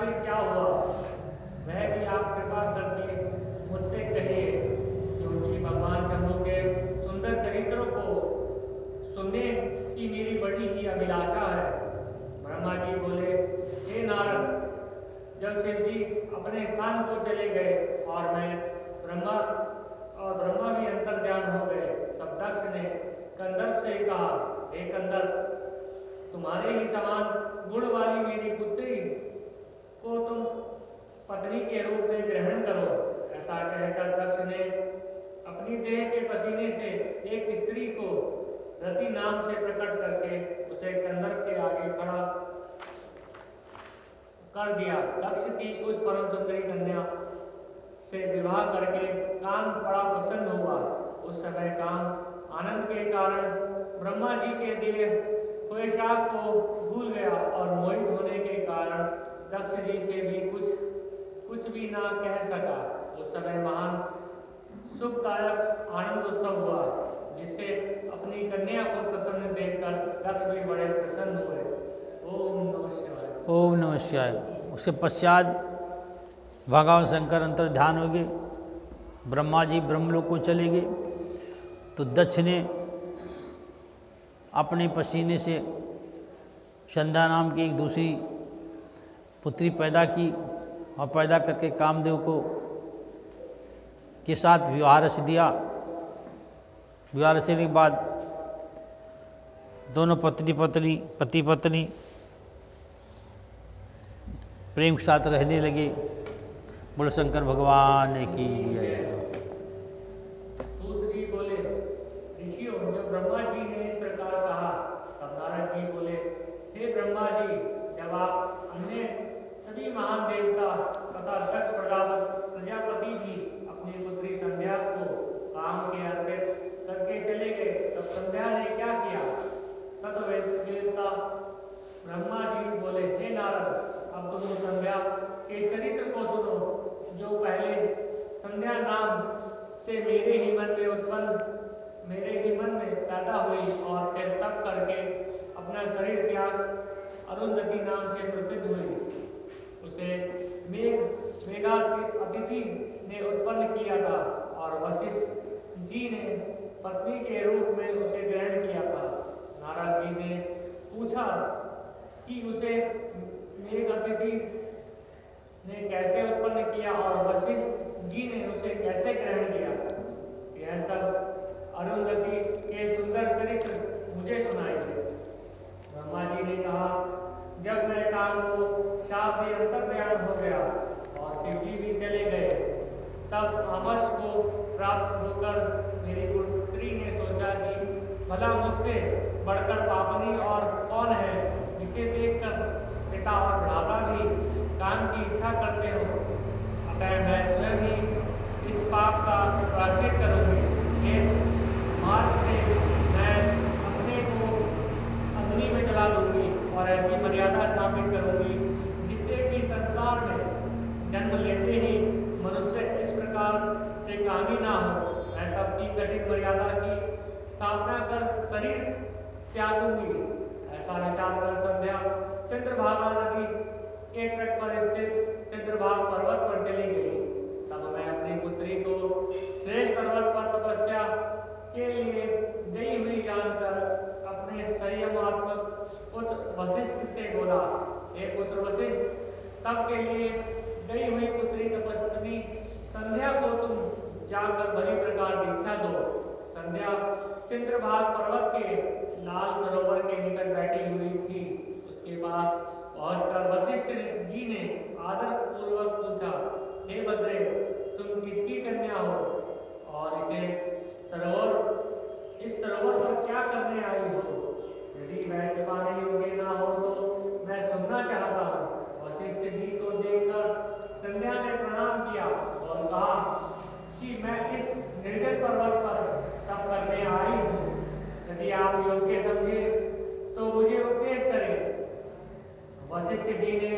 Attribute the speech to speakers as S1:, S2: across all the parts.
S1: फिर क्या हुआ, वह भी आप कृपा करके मुझसे कहिए, क्योंकि भगवान शंभु के सुंदर चरित्रों को सुनने की मेरी बड़ी ही अभिलाषा है। ब्रह्मा जी बोले, हे नारद, जब शिव जी अपने स्थान को चले गए और ब्रह्मा भी अंतर्ध्यान हो गए, तब दक्ष ने कंदर्प से कहा, हे कंदर्प, तुम्हारे ही समान गुण वाली मेरी पुत्री को तुम पत्नी के रूप में ग्रहण करो। ऐसा कहकर दक्ष ने अपनी देह के पसीने से एक स्त्री को रति नाम से प्रकट करके उसे कंदर्प के आगे खड़ा कर दिया। दक्ष की उस परम सुंदरी कन्या से विवाह करके काम बड़ा प्रसन्न हुआ। उस समय काम आनंद के कारण ब्रह्मा जी के दिए हुए शाप को भूल गया और मोहित होने के कारण दक्ष जी से भी कुछ भी ना कह सका। उस समय महान सुखदायक आनंद उत्सव हुआ, जिससे अपनी कन्या को प्रसन्न देखकर दक्ष भी बड़े प्रसन्न हुए। ओम नमः शिवाय।
S2: ओम नमः शिवाय। उसके पश्चात भगवान शंकर अंतर ध्यान हो गए, ब्रह्मा जी ब्रह्मलोक को चले गए। तो दक्ष ने अपने पसीने से संध्या नाम की एक दूसरी पुत्री पैदा की और पैदा करके कामदेव को के साथ विवाह रच दिया। विवाह रचने के बाद दोनों पति पत्नी प्रेम के साथ रहने लगे। बोलो शंकर भगवान की जय।
S1: सूत जी बोले, ऋषियों, जब ब्रह्मा जी ने इस प्रकार कहा, तब नारद जी बोले, हे ब्रह्मा जी, जब आप अन्य सभी महान देवता तथा दक्ष प्रजापति भी अपनी पुत्री संध्या को काम के अर्पित करके चले गए, तब संध्या ने क्या किया? तत्वेदता ब्रह्मा जी बोले, हे नारद, अब तुम संध्या के चरित्र को सुनो, जो पहले संध्या नाम से मेरे ही मन में पैदा हुई और फिर तप करके अपना शरीर त्याग अरुंधति नाम से प्रसिद्ध हुई। उसे मेघा अतिथि ने उत्पन्न किया था और वशिष्ठ जी ने पत्नी के रूप में उसे ग्रहण किया था। नारद जी ने पूछा कि उसे मेघ अतिथि ने कैसे उत्पन्न किया और वशिष्ठ जी ने उसे कैसे ग्रहण किया। यह सब अरुंधति के सुंदर चरित्र मुझे सुनाइए। ब्रह्मा जी ने कहा, जब मैं काम को शाप में अंतर्ध्यान हो गया और शिव जी भी चले गए, तब अमर्ष को प्राप्त होकर मेरी पुत्री ने सोचा कि भला मुझसे बढ़कर पापनी और कौन है, जिसे देखकर पिता और भ्राता भी काम की इच्छा करते हो। अतः मैं स्वयं ही इस पाप का प्रायश्चित करूंगी। मार्ग से मैं अपने को अग्नि में जला लूंगी और ऐसी मर्यादा स्थापित करूंगी, जिससे कि संसार में जन्म लेते ही मनुष्य इस प्रकार से कामी ना हो। मैं तब की कठिन मर्यादा की स्थापना कर शरीर त्यागूंगी। ऐसा विचार कर संध्या चंद्रभागा नदी के तट पर स्थित चंद्रभाग पर्वत पर चली गई। तब मैं अपनी पुत्री को श्रेष्ठ पर्वत पर तपस्या के लिए गई हुई जानकर अपने संयमात्मक पुत्र वशिष्ठ से बोला, हे पुत्र वशिष्ठ, तब के लिए गई हुई पुत्री तपस्वी संध्या को तुम जाकर भली प्रकार दीक्षा दो। संध्या चंद्रभाग पर्वत के लाल सरोवर के निकट बैठी हुई थी। उसके पास पहुंचकर वशिष्ठ जी ने आदर पूर्वक पूछा, हे भद्रे, तुम किसकी कन्या हो और इस सरोवर पर क्या करने आई हो? यदि मैं छिपाने योग्य ना हो तो मैं सुनना चाहता हूँ। वशिष्ठ जी को देखकर संध्या ने प्रणाम किया और कहा कि मैं इस निर्जन पर्वत पर तप करने आई हूँ। यदि आप योग्य समझे तो मुझे उपदेश करें। वशिष्ठ जी ने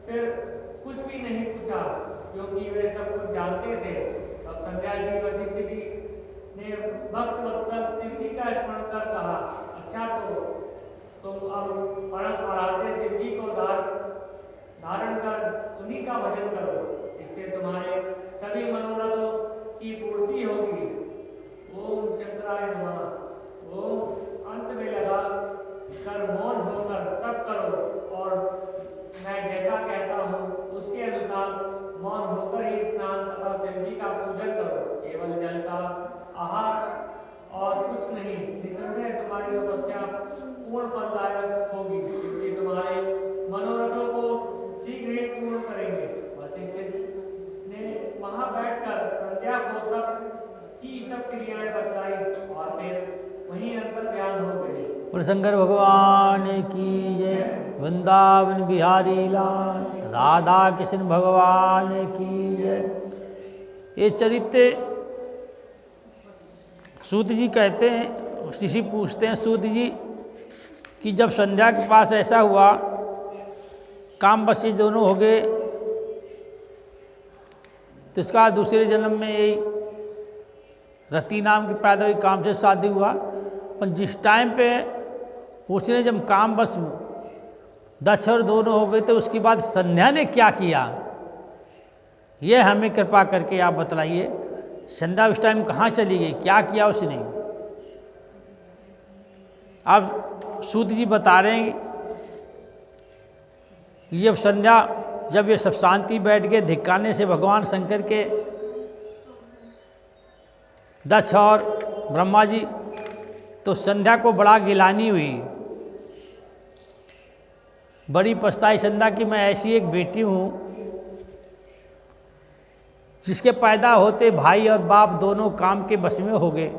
S1: फिर कुछ भी नहीं पूछा, क्योंकि वे सब कुछ जानते थे। तब संध्या जी वशिष्ठ जी ने भक्त वत्सल शिव जी का स्मरण कर कहा, अच्छा तो तुम अब परम आराध्य शिव जी को धारण कर उन्हीं का भजन करो, इससे तुम्हारे सभी मनोरथों की पूर्ति होगी। ओम शंकराय नमः। ओम अंत में लगा कर मौन होकर तप करो और मैं जैसा कहता हूँ उसके अनुसार मौन होकर ही स्नान तथा शिव जी का पूजन करो। केवल जल का आहार और कुछ नहीं। निसंदेह तुम्हारी तपस्या पूर्ण फलदायक होगी, क्योंकि तुम्हारे मनोरथों को शीघ्र ही पूर्ण करेंगे। वशिष्ठ ने वहां बैठकर संध्या को तप की सब क्रियाएं बताई और फिर वहीं अंतर ध्यान हो गए।
S2: और शंकर भगवान की जय। वृंदावन बिहारी लाल, राधा कृष्ण भगवान की जय। ये चरित्र सूत जी कहते हैं, ऋषि पूछते हैं सूत जी कि जब संध्या के पास ऐसा हुआ, काम बसी दोनों हो गए, तो इसका दूसरे जन्म में यही रति नाम की पैदा हुई, काम से शादी हुआ। पर जिस टाइम पे पूछने जब काम बस दक्ष और दोनों हो गए, तो उसके बाद संध्या ने क्या किया, ये हमें कृपा करके आप बतलाइए। संध्या उस टाइम कहाँ चली गई, क्या किया उसने। अब सूत जी बता रहे हैं कि जब संध्या, जब ये सब शांति बैठ गए धिक्काने से भगवान शंकर के, दक्ष और ब्रह्मा जी, तो संध्या को बड़ा गिलानी हुई, बड़ी पछताई संध्या कि मैं ऐसी एक बेटी हूँ जिसके पैदा होते भाई और बाप दोनों काम के बस में हो गए।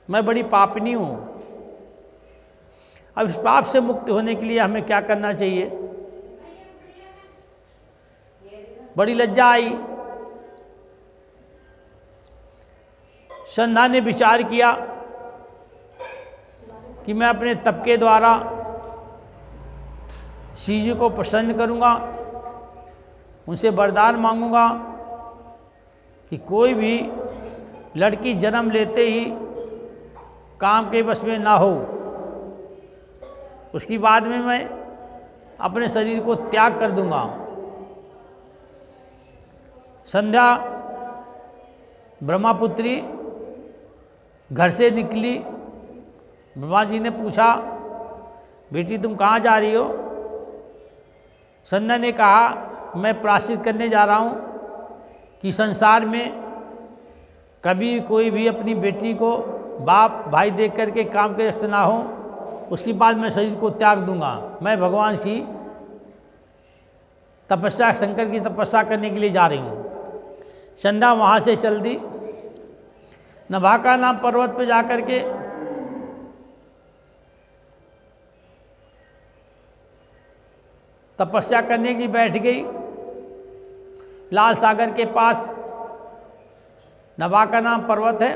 S2: मैं बड़ी पापनी हूँ। अब इस पाप से मुक्त होने के लिए हमें क्या करना चाहिए। बड़ी लज्जा आई। संध्या ने विचार किया कि मैं अपने तप के द्वारा शिव जी को प्रसन्न करूंगा, उनसे वरदान मांगूंगा कि कोई भी लड़की जन्म लेते ही काम के बस में ना हो। उसकी बाद में मैं अपने शरीर को त्याग कर दूंगा। संध्या ब्रह्मापुत्री घर से निकली। ब्रह्मा जी ने पूछा, बेटी तुम कहाँ जा रही हो। संध्या ने कहा, मैं प्रायश्चित करने जा रहा हूँ कि संसार में कभी कोई भी अपनी बेटी को बाप भाई देख करके काम के रखते ना हो। उसके बाद मैं शरीर को त्याग दूंगा। मैं भगवान की तपस्या, शंकर की तपस्या करने के लिए जा रही हूँ। संध्या वहाँ से चल दी। नभाका नाम पर्वत पे जाकर के तपस्या करने की बैठ गई। लाल सागर के पास नभाका नाम पर्वत है।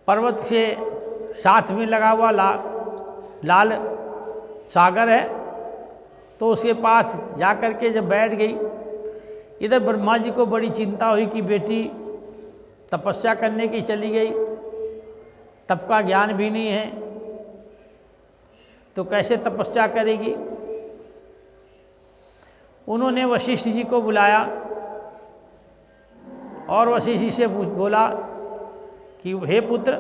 S2: पर्वत से साथ में लगा हुआ लाल सागर है। तो उसके पास जाकर के जब बैठ गई, इधर ब्रह्मा जी को बड़ी चिंता हुई कि बेटी तपस्या करने की चली गई, तप का ज्ञान भी नहीं है, तो कैसे तपस्या करेगी। उन्होंने वशिष्ठ जी को बुलाया और वशिष्ठ जी से बोला कि हे पुत्र,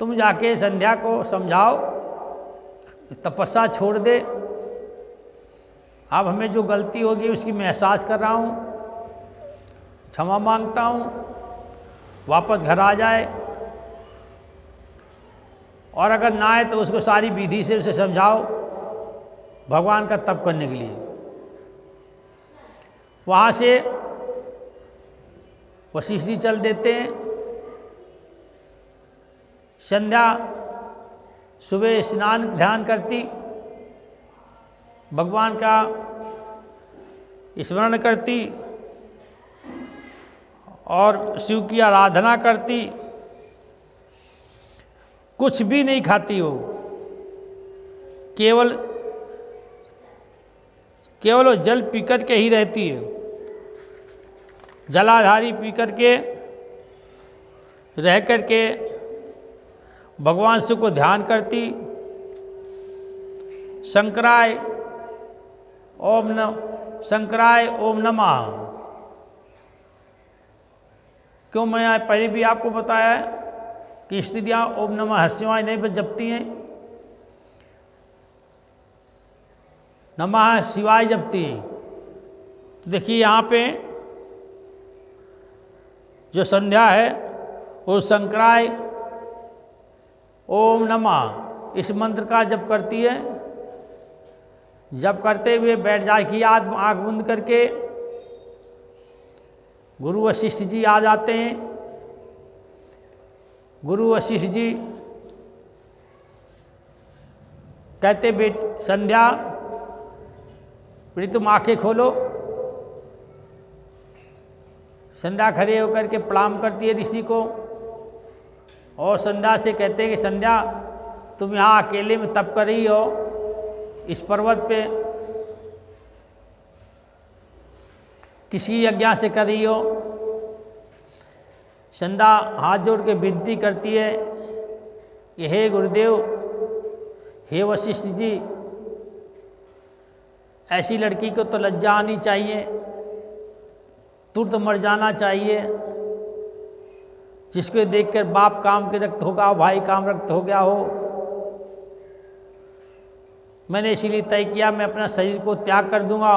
S2: तुम जाके संध्या को समझाओ तपस्या छोड़ दे। अब हमें जो गलती होगी उसकी मैं एहसास कर रहा हूँ, क्षमा मांगता हूँ, वापस घर आ जाए, और अगर ना आए तो उसको सारी विधि से उसे समझाओ भगवान का तप करने के लिए। वहाँ से वशिष्ठ जी चल देते हैं। संध्या सुबह स्नान ध्यान करती, भगवान का स्मरण करती और शिव की आराधना करती। कुछ भी नहीं खाती हो, केवल वो जल पीकर के ही रहती है। जलाधारी पीकर के रह कर के भगवान शिव को ध्यान करती। शंकराय ओम नमः। क्यों मैं पहले भी आपको बताया है कि स्त्रियाँ ओम नमः शिवाय नहीं बस जपती हैं, नमः शिवाय जपती हैं। तो देखिए यहाँ पे जो संध्या है वो शंकराय ओम नमः इस मंत्र का जप करती है। जप करते हुए बैठ जाएगी आँख बंद करके। गुरु वशिष्ठ जी आ जाते हैं। गुरु वशिष्ठ जी कहते संध्या बेटी तुम आंखें खोलो। संध्या खड़े होकर के प्रणाम करती है ऋषि को और संध्या से कहते हैं कि संध्या तुम यहाँ अकेले में तप कर रही हो इस पर्वत पे, किसी आज्ञा से कर रही हो। संध्या हाथ जोड़ के विनती करती है कि हे गुरुदेव, हे वशिष्ठ जी, ऐसी लड़की को तो लज्जा आनी चाहिए, तुरंत मर जाना चाहिए, जिसको देखकर बाप काम के रक्त होगा, भाई काम रक्त हो गया हो। मैंने इसीलिए तय किया मैं अपना शरीर को त्याग कर दूंगा।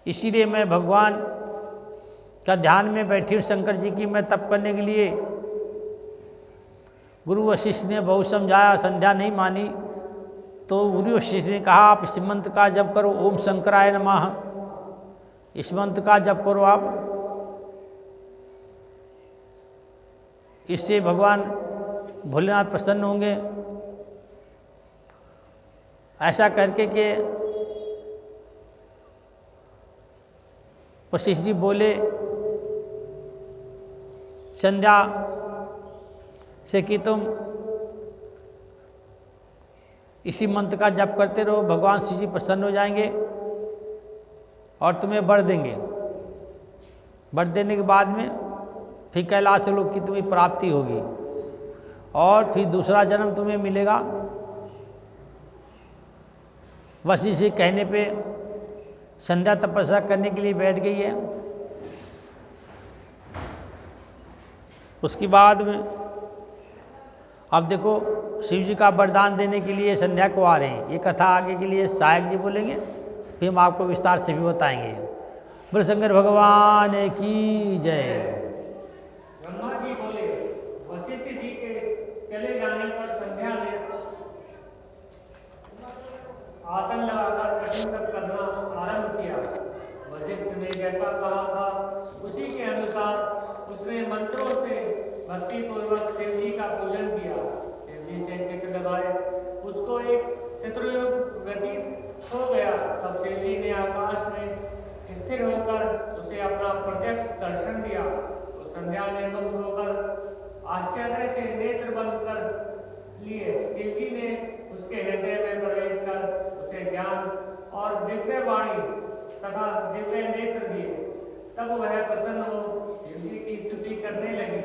S2: इसीलिए मैं भगवान का ध्यान में बैठी हूँ शंकर जी की मैं तप करने के लिए। गुरु वशिष्ठ ने बहुत समझाया, संध्या नहीं मानी। तो गुरु वशिष्ठ ने कहा आप इस मंत्र का जप करो, ओम शंकराय नमः, इस मंत्र का जप करो आप। इससे भगवान भोलेनाथ प्रसन्न होंगे। ऐसा करके के वशिष्ठ जी बोले संध्या से कि तुम इसी मंत्र का जप करते रहो, भगवान शिव जी प्रसन्न हो जाएंगे और तुम्हें वर देंगे। वर देने के बाद में फिर कैलाश लोक की तुम्हें प्राप्ति होगी और फिर दूसरा जन्म तुम्हें मिलेगा। बस इसी कहने पे संध्या तपस्या करने के लिए बैठ गई है। उसके बाद में अब देखो शिव जी का वरदान देने के लिए संध्या को आ रहे हैं। ये कथा आगे के लिए सहायक जी बोलेंगे, फिर हम आपको विस्तार से भी बताएंगे। बोले शंकर भगवान की जय।
S1: ब्रह्मा जी बोले वशिष्ठ जी के चले जाने पर संध्या ने आसन लगाकर कठिन तप करना आरंभ किया। वशिष्ठ ने जैसा कहा था उसी के अनुसार उसने मंत्रों से भक्ति पूर्वक शिव जी का पूजन किया। शिव जी से चित्र लगाए उसको एक चतुर्युग व्यतीत हो गया। तब शिव जी ने आकाश में स्थिर होकर उसे अपना प्रत्यक्ष दर्शन दिया। तो संध्या ने मुक्त होकर आश्चर्य से नेत्र बंद कर लिए। शिव जी ने उसके हृदय में प्रवेश कर उसे ज्ञान और दिव्य वाणी तथा दिव्य नेत्र दिए। तब वह प्रसन्न हो शिव जी की स्तुति करने लगी।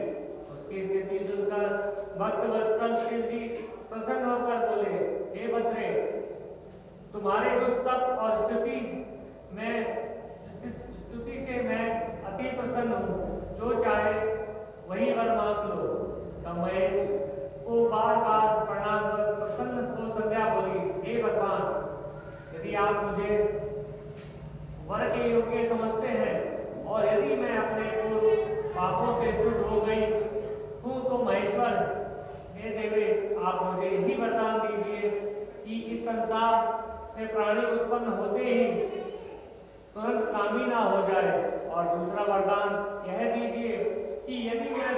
S1: उसकी स्थिति सुनकर भक्त वत्सल शिव जी प्रसन्न होकर बोले, हे भद्रे, तुम्हारे उस तप और स्तुति से मैं अति प्रसन्न हूँ। जो चाहे वही वर मांग लो। तब महेश को बार बार प्रणाम कर प्रसन्न हो संध्या बोली, हे भगवान, यदि आप मुझे वर के योग्य समझते हैं और यदि मैं अपने पूर्व पापों से शुद्ध हो गई हूँ तो महेश्वर हे देवेश, आप मुझे यही वरदान दीजिए कि इस संसार से प्राणी उत्पन्न होते ही तुरंत कामी ना हो जाए। और दूसरा वरदान यह दीजिए कि यदि मैं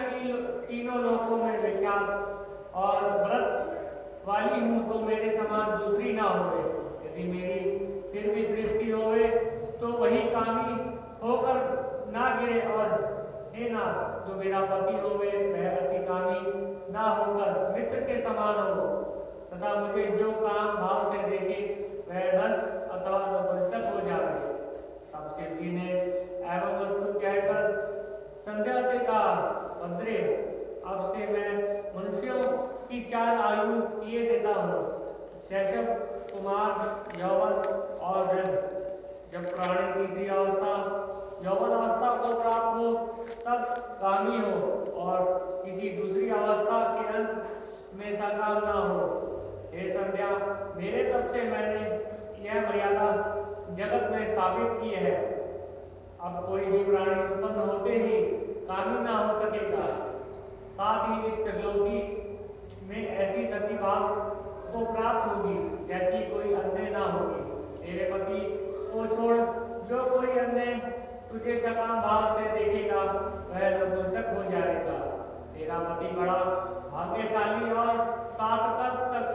S1: तीनों लोकों में विख्यात और व्रत वाली हूँ तो मेरे समान दूसरी ना होवे। यदि मेरी फिर भी सृष्टि होवे तो वही कामी होकर ना गिरे। और हे नाथ, जो मेरा पति होवे वह अति कामी ना होकर मित्र के समान हो तथा मुझे जो काम भाव से देखे वह नष्ट अथवा नपुंसक हो जाए। तब शिव जी ने एवं वस्तु कहकर संध्या से कहा, भद्रे, अब से मैं मनुष्यों की 4 आयु किए देता हूँ। मेरे तब से मैंने यह मर्यादा जगत में स्थापित की है। अब कोई भी प्राणी उत्पन्न होते ही कामी ना हो सकेगा। साथ ही इस त्रिलोकी में ऐसी प्रतिभा को प्राप्त होगी जैसी कोई अन्य ना होगी। तेरे पति को छोड़ जो कोई अन्य तुझे सकाम भाव से देखेगा वह नपुंसक हो जाएगा। तेरा पति बड़ा भाग्यशाली और सात तक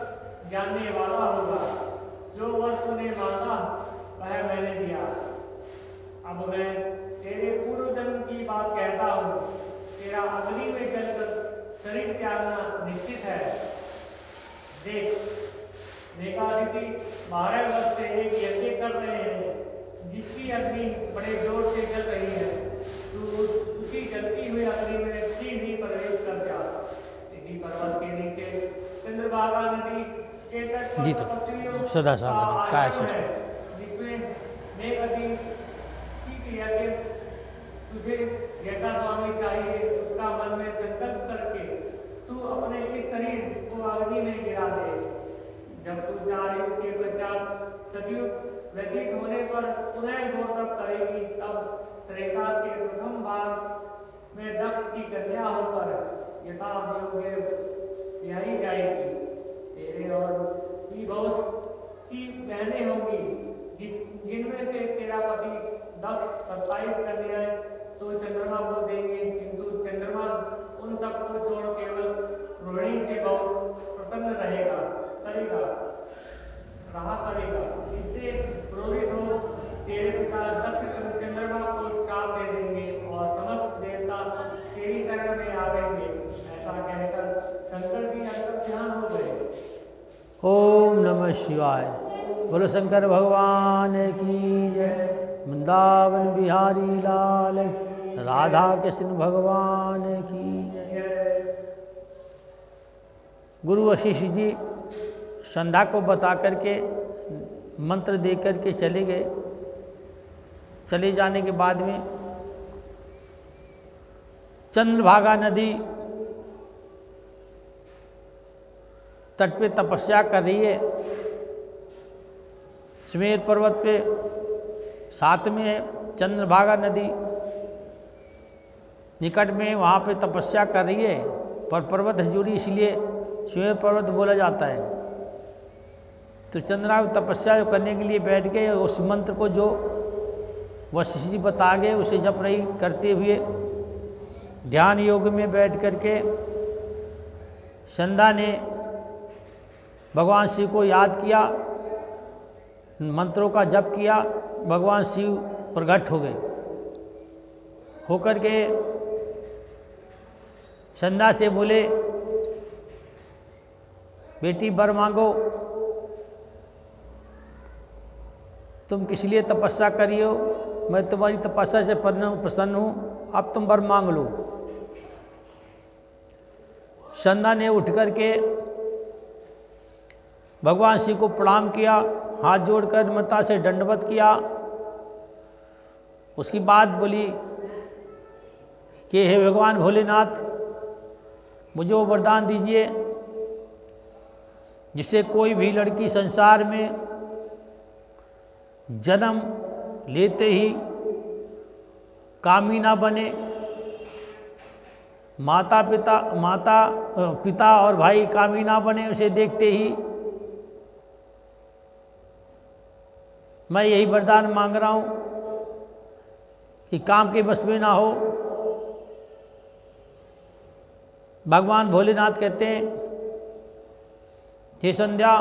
S1: जानने वाला होगा। जो वर तूने मांगा वह मैंने दिया। अब मैं तेरे पूर्व जन्म की बात कहता हूँ। तेरा अग्नि में जलकर शरीर त्यागना निश्चित है। देख, मेघादिति 12 वर्ष से एक यज्ञ कर रहे हैं जिसकी अग्नि बड़े जोर से जल रही है। तू उसी जलती हुई अग्नि में सीधी प्रवेश कर जा। इसी पर्वत के नीचे चंद्रभागा नदी के तट पर तपस्वियों
S2: सदा
S1: का
S2: सागर
S1: आश्रम है, जिसमें मेघादि की क्रिया के तुझे जैसा स्वामी चाहिए उसका मन में संकल्प करके तू अपने इस शरीर को अग्नि में गिरा दे। जब तू 4 युग के पश्चात सतयुग व्यतीत होने पर पुनः घोर तप करेगी, तब त्रेता के प्रथम भाग में दक्ष की कन्या होकर यथा योग्य ब्याही जाएगी। तेरे और भी बहुत सी बहनें होंगी जिनमें से तेरा पति दक्ष 27 कन्याएं तो चंद्रमा को देंगे, किंतु चंद्रमा उन सबको छोड़ केवल रोहिणी से बहुत प्रसन्न रहा करेगा। इससे क्रोधित हो तेरे पिता दक्ष चंद्रमा को श्राप दे देंगे और समस्त देवता तेरी शरण में आवेंगे। ऐसा कहकर शंकर जी अंतर्ध्यान हो गए।
S2: ओम नमः शिवाय। बोलो शंकर भगवान की जय। वृंदावन बिहारी लाल की, राधा कृष्ण भगवान की जय। गुरु वशिष्ठ जी संध्या को बता करके मंत्र दे करके चले गए। चले जाने के बाद में चंद्रभागा नदी तट पे तपस्या कर रही है। सुमेर पर्वत पे साथ में है चंद्रभागा नदी निकट में, वहाँ पे तपस्या कर रही है। पर पर्वत जुड़ी इसलिए सुमेर पर्वत बोला जाता है। तो चंद्रमा तपस्या करने के लिए बैठ गए। उस मंत्र को जो वशिष्ठ जी बता गए उसे जप रही करते हुए ध्यान योग में बैठ करके संध्या ने भगवान शिव को याद किया, मंत्रों का जप किया। भगवान शिव प्रकट हो गए। होकर के संध्या से बोले, बेटी वर मांगो, तुम किस लिए तपस्या करी हो, मैं तुम्हारी तपस्या से प्रसन्न हूँ, अब तुम वर मांग लो। संध्या ने उठ करके भगवान शिव को प्रणाम किया, हाथ जोड़कर माता से दंडवत किया। उसकी बाद बोली कि हे भगवान भोलेनाथ, मुझे वो वरदान दीजिए जिससे कोई भी लड़की संसार में जन्म लेते ही कामी ना बने, माता पिता और भाई कामी ना बने उसे देखते ही। मैं यही वरदान मांग रहा हूँ कि काम के बस में ना हो। भगवान भोलेनाथ कहते हैं, हे संध्या,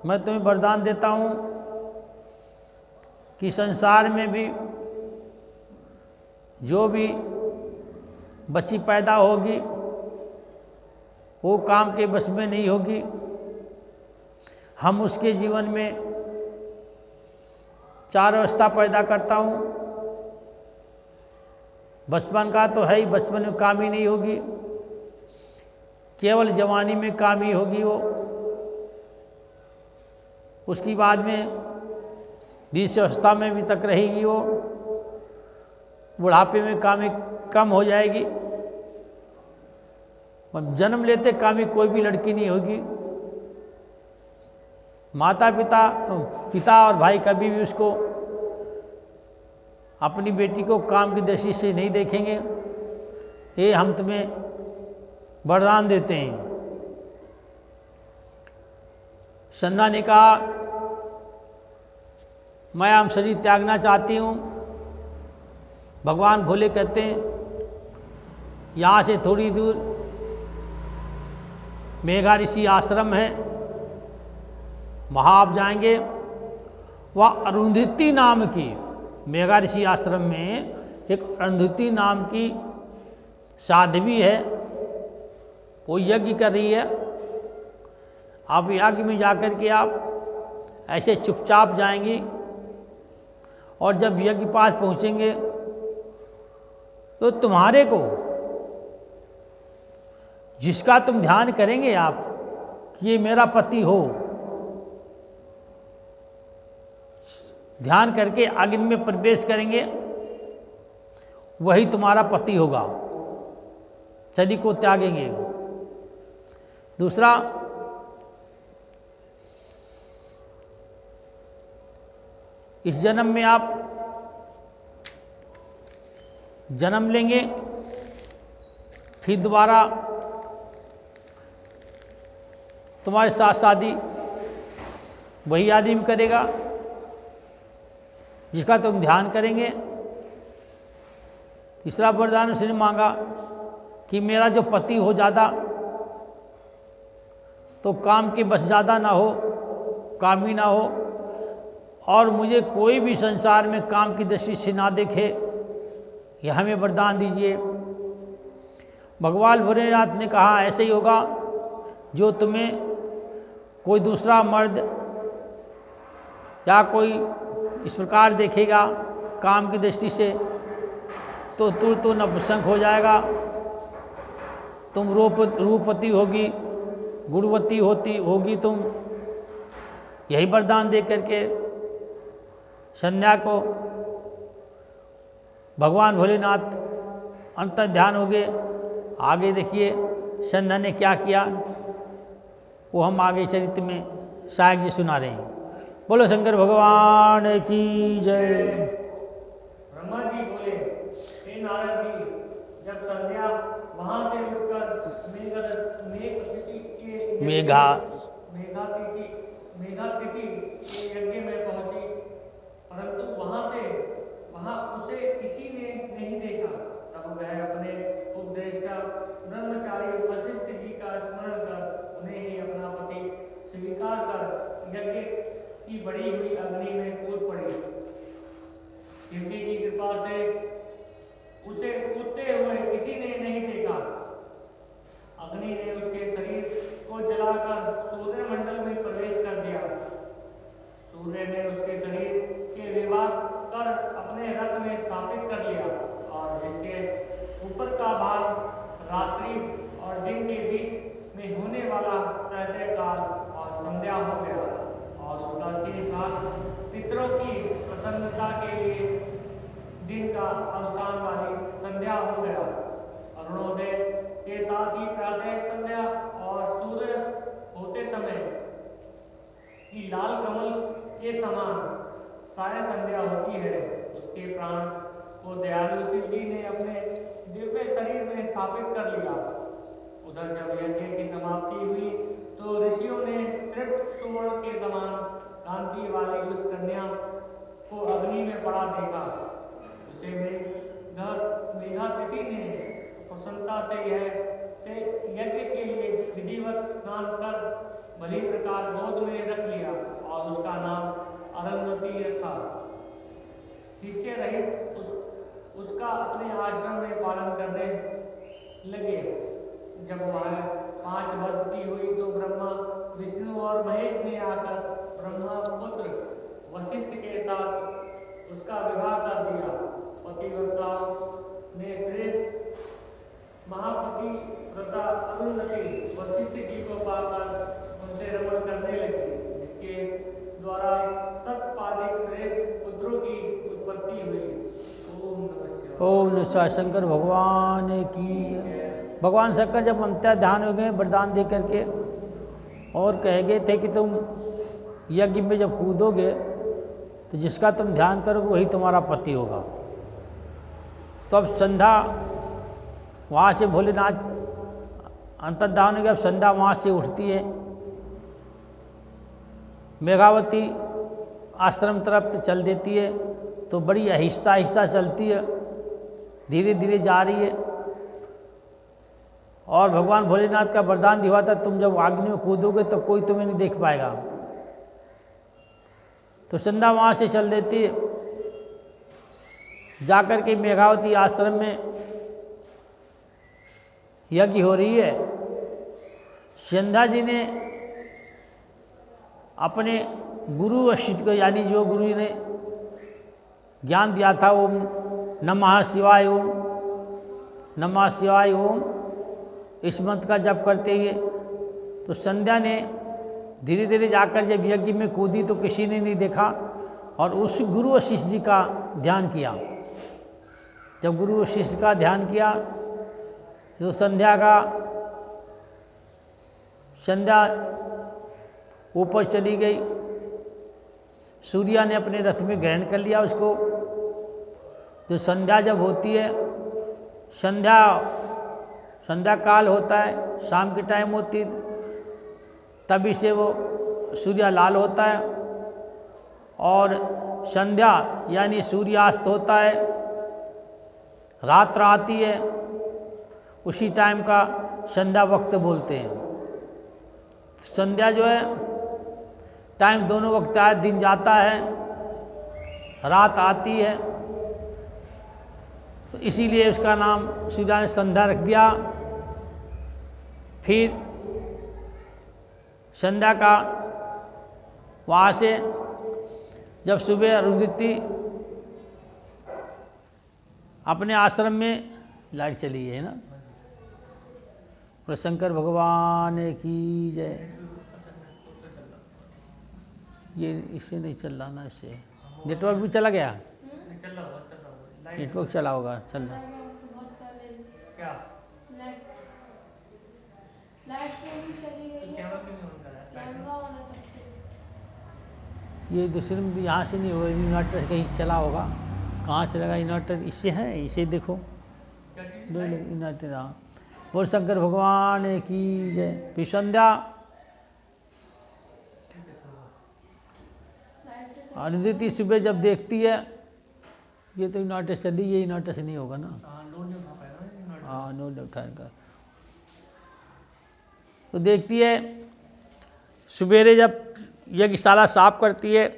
S2: मैं तुम्हें वरदान देता हूँ कि संसार में भी जो भी बच्ची पैदा होगी वो काम के बस में नहीं होगी। हम उसके जीवन में 4 अवस्था पैदा करता हूँ। बचपन का तो है ही, बचपन में काम ही नहीं होगी, केवल जवानी में काम ही होगी वो। उसकी बाद में 20 अवस्था में भी तक रहेगी वो, बुढ़ापे में कामी कम हो जाएगी। जन्म लेते कामी कोई भी लड़की नहीं होगी। माता पिता और भाई कभी भी उसको अपनी बेटी को काम की दृष्टि से नहीं देखेंगे। ये हम तुम्हें वरदान देते हैं। संध्या ने कहा, मैं हम शरीर त्यागना चाहती हूँ। भगवान भोले कहते हैं, यहाँ से थोड़ी दूर मेघा ऋषि आश्रम है, वहाँ आप जाएंगे। वह अरुंधति नाम की, मेघा ऋषि आश्रम में एक अरुंधति नाम की साध्वी है, वो यज्ञ कर रही है। आप यज्ञ में जाकर के आप ऐसे चुपचाप जाएंगी, और जब यज्ञ पास पहुँचेंगे तो तुम्हारे को, जिसका तुम ध्यान करेंगे आप कि ये मेरा पति हो, ध्यान करके अग्नि में प्रवेश करेंगे, वही तुम्हारा पति होगा। शरीर को त्यागेंगे। दूसरा, इस जन्म में आप जन्म लेंगे, फिर दोबारा तुम्हारे साथ शादी वही आदमी करेगा जिसका तुम ध्यान करेंगे। तीसरा वरदान उसने मांगा कि मेरा जो पति हो ज़्यादा, तो काम के बस ज़्यादा ना हो, कामी ना हो, और मुझे कोई भी संसार में काम की दृष्टि से ना देखे, यह हमें वरदान दीजिए। भगवान भोलेनाथ ने कहा, ऐसे ही होगा। जो तुम्हें कोई दूसरा मर्द या कोई इस प्रकार देखेगा काम की दृष्टि से, तो तुरंत तो नपुंसक हो जाएगा। तुम रूपवती होगी, गुणवती होगी तुम। यही वरदान दे करके संध्या को भगवान भोलेनाथ अंतर ध्यान हो गए। आगे देखिए संध्या ने क्या किया, वो हम आगे चरित्र में सहायक जी सुना रहे हैं। बोलो शंकर भगवान की जय।
S1: ब्रह्मा जी बोले, हे नारद जी, जब संध्या वहां से उठकर मेघातिथि के यज्ञ में पहुंची, परंतु वहां उसे किसी ने नहीं देखा। तब वह अपने उपदेष्टा ब्रह्मचारी वशिष्ठ जी का स्मरण कर उन्हें ही अपना पति स्वीकार कर यज्ञ की बढ़ी हुई अग्नि में कूद पड़ी। शिव जी की कृपा से उसे कूदते हुए किसी ने नहीं देखा। अग्नि ने उसके शरीर को जलाकर सूर्य मंडल में प्रवेश कर दिया। सूर्य ने उसके शरीर के विभाग कर अपने रथ में स्थापित कर लिया, और जिसके ऊपर का भाग रात्रि और दिन के बीच में होने वाला प्रातः काल और संध्या हो गया, और उसका शेष भाग पितरों की प्रसन्नता के लिए दिन का अवसान वाली संध्या हो गया। अरुणोदय के साथ ही प्रातः संध्या और सूर्यास्त होते समय की लाल कमल के समान साय संध्या होती है। उसके प्राण को दयालु शिव जी ने अपने दिव्य शरीर में स्थापित कर लिया। उधर जब यज्ञ की समाप्ति हुई तो ऋषियों ने तृप्त सुवर्ण के समान कांति वाली उस कन्या को अग्नि में पड़ा देखा। उसे मेघातिथि ने प्रसन्नता से यज्ञ के लिए विधिवत स्नान कर भली प्रकार गोद में रख लिया, और उसका नाम अरुंधति रखा। शिष्य रहित उसका अपने आश्रम में पालन करने लगे। जब वह 5 वर्ष की हुई तो ब्रह्मा, विष्णु और महेश ने आकर ब्रह्मपुत्र वशिष्ठ के साथ उसका विवाह कर दिया। पतिव्रताओं ने श्रेष्ठ महापतिव्रता अरुंधति वशिष्ठ जी को पाकर उनसे रमण करने लगी, जिसके द्वारा सतपादिक श्रेष्ठ पुत्रों की उत्पत्ति हुई।
S2: ओम नमः शिवाय। शंकर भगवान की। भगवान शंकर जब अंतर ध्यान हो गए वरदान दे करके, और कह गए थे कि तुम यज्ञ में जब कूदोगे तो जिसका तुम ध्यान करोगे वही तुम्हारा पति होगा। तो अब संध्या वहाँ से भोलेनाथ अंतर्धान हो गया। अब संध्या वहाँ से उठती है, मेघावती आश्रम तरफ चल देती है। तो बड़ी आहिस्ता आहिस्ता चलती है, धीरे धीरे जा रही है। और भगवान भोलेनाथ का वरदान दिया था, तुम जब अग्नि में कूदोगे तो कोई तुम्हें नहीं देख पाएगा। तो संध्या वहाँ से चल देती है, जाकर के मेघावती आश्रम में यज्ञ हो रही है। संध्या जी ने अपने गुरु वशिष्ठ को, यानी जो गुरु जी ने ज्ञान दिया था, ओम नमः शिवाय ओम नमः शिवाय ओम, इस मंत्र का जप करते हुए, तो संध्या ने धीरे धीरे जाकर जब यज्ञ में कूदी तो किसी ने नहीं देखा। और उस गुरु वशिष्ठ जी का ध्यान किया। जब गुरु वशिष्ठ का ध्यान किया तो संध्या ऊपर चली गई। सूर्य ने अपने रथ में ग्रहण कर लिया उसको। जो संध्या जब होती है, संध्या काल होता है, शाम के टाइम होती है, तभी से वो सूर्य लाल होता है। और संध्या यानी सूर्यास्त होता है, रात आती है, उसी टाइम का संध्या वक्त बोलते हैं। संध्या जो है टाइम दोनों वक्त आए, दिन जाता है, रात आती है, तो इसीलिए उसका नाम सूर्य ने संध्या रख दिया। फिर संध्या का वहाँ से जब सुबह अरुंधति अपने आश्रम में, लाइट चली है ना, और शंकर भगवान की जय। ये इससे नहीं चल रहा ना, इससे नेटवर्क भी चला गया। नेटवर्क चला होगा, चल रहा
S1: क्या
S2: ये दूसरे में भी यहाँ से नहीं होगा, इन्वर्टर कहीं चला होगा। कहाँ से लगा इन्वर्टर? इससे है, इसे देखो इन्वर्टर। हाँ, बोल शंकर भगवान की जय। फिर संध्या अरुंधति सुबह जब देखती है, ये तो इन्वर्टर से नहीं, ये इन्वर्टर से नहीं होगा ना। हाँ, लोड नहीं उठाएगा। तो देखती है सवेरे जब यज्ञशाला साफ करती है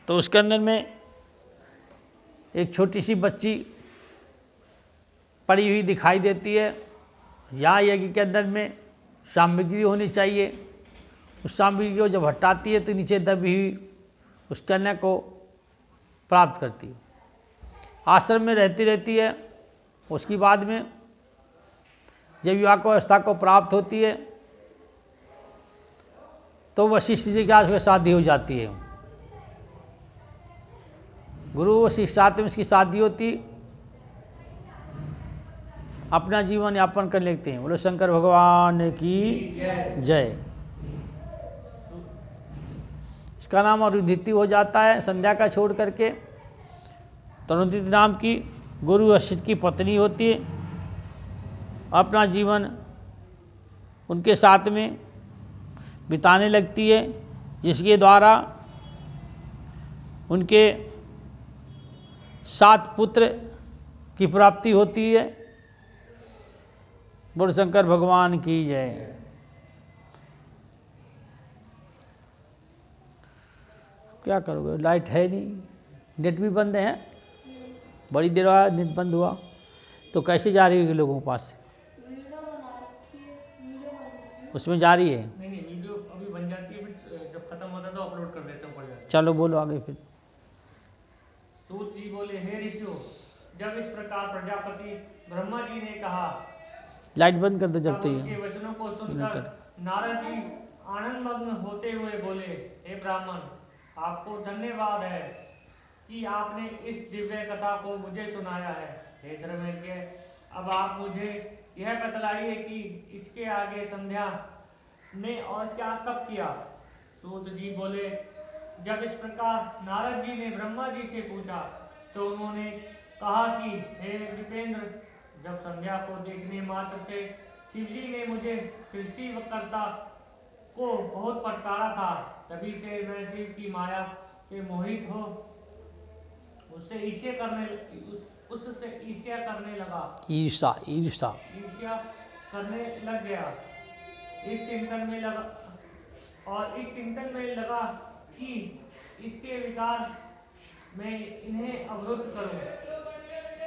S2: तो उसके अंदर में एक छोटी सी बच्ची पड़ी हुई दिखाई देती है। यहाँ यज्ञ के अंदर में सामग्री होनी चाहिए, उस सामग्री को जब हटाती है तो नीचे दबी हुई उस कन्या को प्राप्त करती है। आश्रम में रहती है। उसके बाद में जब विवाह अवस्था को प्राप्त होती है तो वशिष्ठ जी के साथ शादी हो जाती है। गुरु वशिष्ठ साथ में इसकी शादी होती, अपना जीवन यापन कर लेते हैं। बोलो शंकर भगवान की जय। इसका नाम अरुंधति हो जाता है संध्या का छोड़ करके। तो अरुंधति नाम की गुरु वशिष्ठ की पत्नी होती है। अपना जीवन उनके साथ में बिताने लगती है, जिसके द्वारा उनके 7 पुत्र की प्राप्ति होती है। बोल शंकर भगवान की जय। क्या करोगे, लाइट है नहीं, नेट भी बंद है। बड़ी देर बाद नेट बंद हुआ तो कैसे जा रही है लोगों के पास? उसमें जा रही है।
S1: नहीं वीडियो अभी बन जाती है, फिर जब खत्म होता है तो अपलोड कर देते हैं।
S2: चलो बोलो आगे फिर।
S1: सूत जी बोले, हे ऋषियों, जब इस प्रकार प्रजापति ब्रह्मा जी ने कहा,
S2: लाइट बंद कर दो जब तक।
S1: उनके वचनों को सुनकर नारद जी आनंद मग्न होते हुए बोले, हे ब्राह्मण, आपको धन्यवाद है कि आपने इस दिव्य कथा को मुझे सुनाया है। हे धर्मज्ञ, अब आप मुझे यह बतलाइए कि इसके आगे संध्या ने और क्या कब किया। सूत जी बोले, जब इस प्रकार नारद जी ने ब्रह्मा जी से पूछा तो उन्होंने कहा कि हे विपेंद्र, जब संध्या को देखने मात्र से शिव जी ने मुझे सृष्टिकर्ता को बहुत फटकारा था, तभी से मैं शिव की माया से मोहित हो उससे ईर्ष्या करने लगा।
S2: ईर्षा ईर्षा
S1: ईर्ष्या करने लग गया। इस चिंतन में लगा कि इसके विकार मैं इन्हें अवरुद्ध करूं।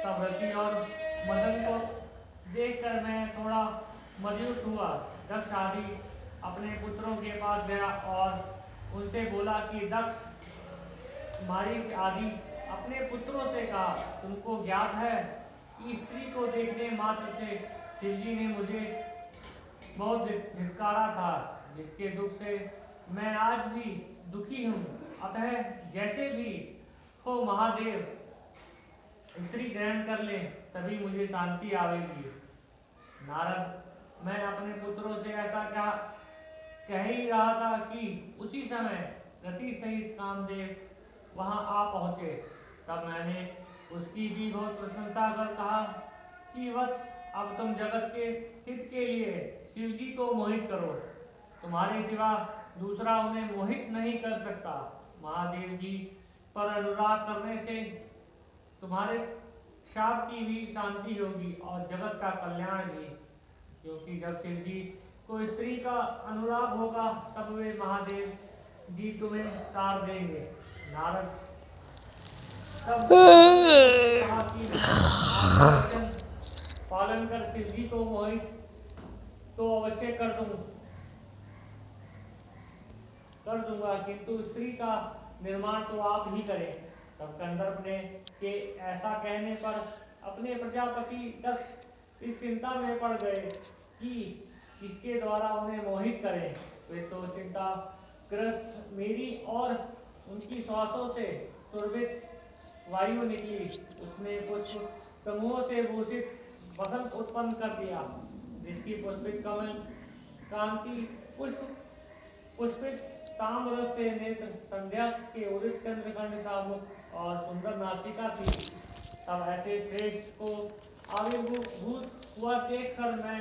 S1: तब रति और मदन को देखकर मैं थोड़ा मजबूत हुआ। दक्ष आदि अपने पुत्रों के पास गया और उनसे बोला कि दक्ष, मारीच आदि अपने पुत्रों से कहा, तुमको ज्ञात है कि स्त्री को देखने मात्र से शिवजी ने मुझे बहुत धिक्कारा था, जिसके दुख से मैं आज भी दुखी हूँ। अतः जैसे भी हो महादेव स्त्री ग्रहण कर ले, तभी मुझे शांति आवेगी। नारद, मैं अपने पुत्रों से ऐसा कह ही रहा था कि उसी समय रति सहित कामदेव वहां आ पहुंचे। तब मैंने उसकी भी बहुत प्रशंसा कर कहा कि वत्स, अब तुम जगत के हित के लिए शिवजी को मोहित करो, तुम्हारे सिवा दूसरा उन्हें मोहित नहीं कर सकता। महादेव जी पर अनुराग करने से तुम्हारे शाप की भी शांति होगी और जगत का कल्याण भी, क्योंकि जब शिव जी को स्त्री का अनुराग होगा तब वे महादेव जी तुम्हें तार देंगे। नारद तब कहा कि वचन पालन कर शिव जी को मोहित तो अवश्य कर दूंगा, किंतु स्त्री का निर्माण तो आप ही करें। तब कंदर्प ने के ऐसा कहने पर अपने प्रजापति दक्ष इस चिंता में पड़ गए कि किसके द्वारा उन्हें मोहित करें। वे तो चिंताग्रस्त मेरी और उनकी श्वासों से सुरभित वायु निकली, उसने पुष्प समूह से भूषित वसंत उत्पन्न कर दिया, जिसकी पुष्पित कमल कांति पुष्पित ताम्र से नेत्र, संध्या के उदित चंद्रखंड सा मुख और सुंदर नासिका थी। तब ऐसे श्रेष्ठ को आविर्भूत हुआ देखकर मैं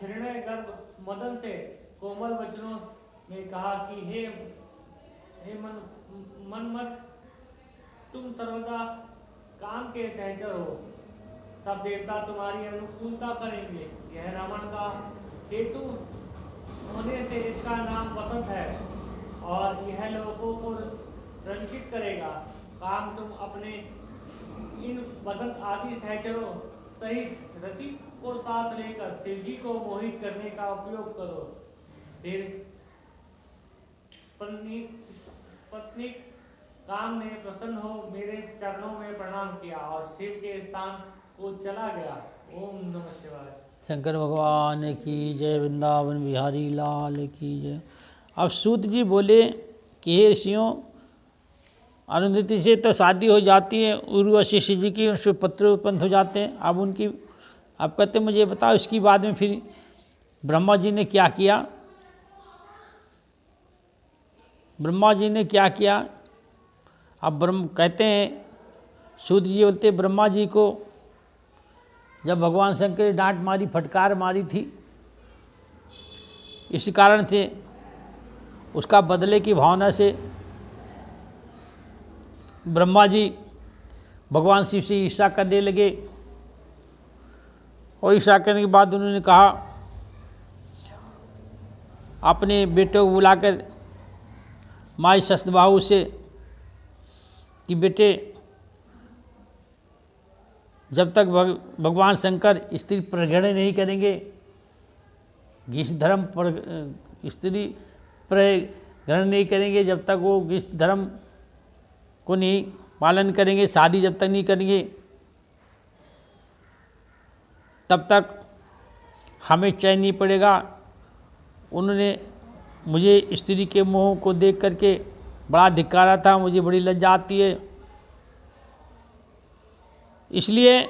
S1: हिरण्य गर्भ मदन से कोमल वचनों में कहा कि हे मनमथ, तुम सर्वदा काम के सहचर हो, सब देवता तुम्हारी अनुकूलता करेंगे। यह रमण का हेतु होने से इसका नाम वसंत है और यह लोगों को रंजित करेगा। काम तुम अपने इन वसंत आदि सहचरों सहित रति को साथ लेकर शिवजी को मोहित करने का उपयोग करो। फिर पत्नी काम ने प्रसन्न हो मेरे चरणों में प्रणाम किया और शिव के स्थान को चला गया। ओम नमः शिवाय।
S2: शंकर भगवान की जय, वृंदावन बिहारी लाल की जय। अब सूत जी बोले कि हे ऋषियों, अरुंधति से तो शादी हो जाती है, उर्वशी जी की, उनसे पुत्र उत्पन्न हो जाते हैं। अब उनकी अब कहते मुझे बताओ इसकी बाद में फिर ब्रह्मा जी ने क्या किया। ब्रह्मा जी ने क्या किया? अब ब्रह्म कहते हैं, सूत जी बोलते ब्रह्मा जी को जब भगवान शंकर ने डांट मारी, फटकार मारी थी, इसी कारण से उसका बदले की भावना से ब्रह्मा जी भगवान शिव से ईर्ष्या करने लगे और ईर्ष्या करने के बाद उन्होंने कहा अपने बेटे को बुलाकर माई शस्त्रबाहु से कि बेटे, जब तक भगवान शंकर स्त्री प्रग्रहण नहीं करेंगे, गृहस्थ धर्म पर स्त्री प्रग्रहण नहीं करेंगे, जब तक वो गृहस्थ धर्म को नहीं पालन करेंगे, शादी जब तक नहीं करेंगे, तब तक हमें चैन नहीं पड़ेगा। उन्होंने मुझे स्त्री के मोह को देख करके बड़ा धिक्कारा था, मुझे बड़ी लज्जा आती है। इसलिए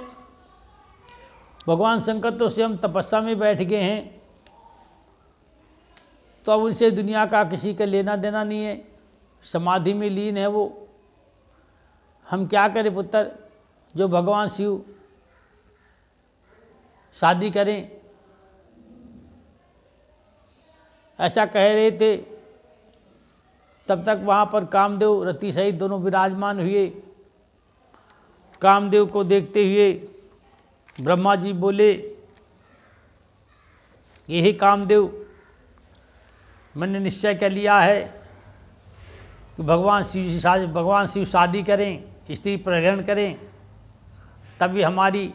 S2: भगवान शंकर तो स्वयं तपस्या में बैठ गए हैं तो अब उनसे दुनिया का किसी का लेना देना नहीं है, समाधि में लीन है वो। हम क्या करें पुत्र, जो भगवान शिव शादी करें, ऐसा कह रहे थे। तब तक वहाँ पर कामदेव रति सहित दोनों विराजमान हुए। कामदेव को देखते हुए ब्रह्मा जी बोले, यही कामदेव, मैंने निश्चय कर लिया है कि भगवान शिव शादी करें, स्त्री प्रग्रहण करें, तभी हमारी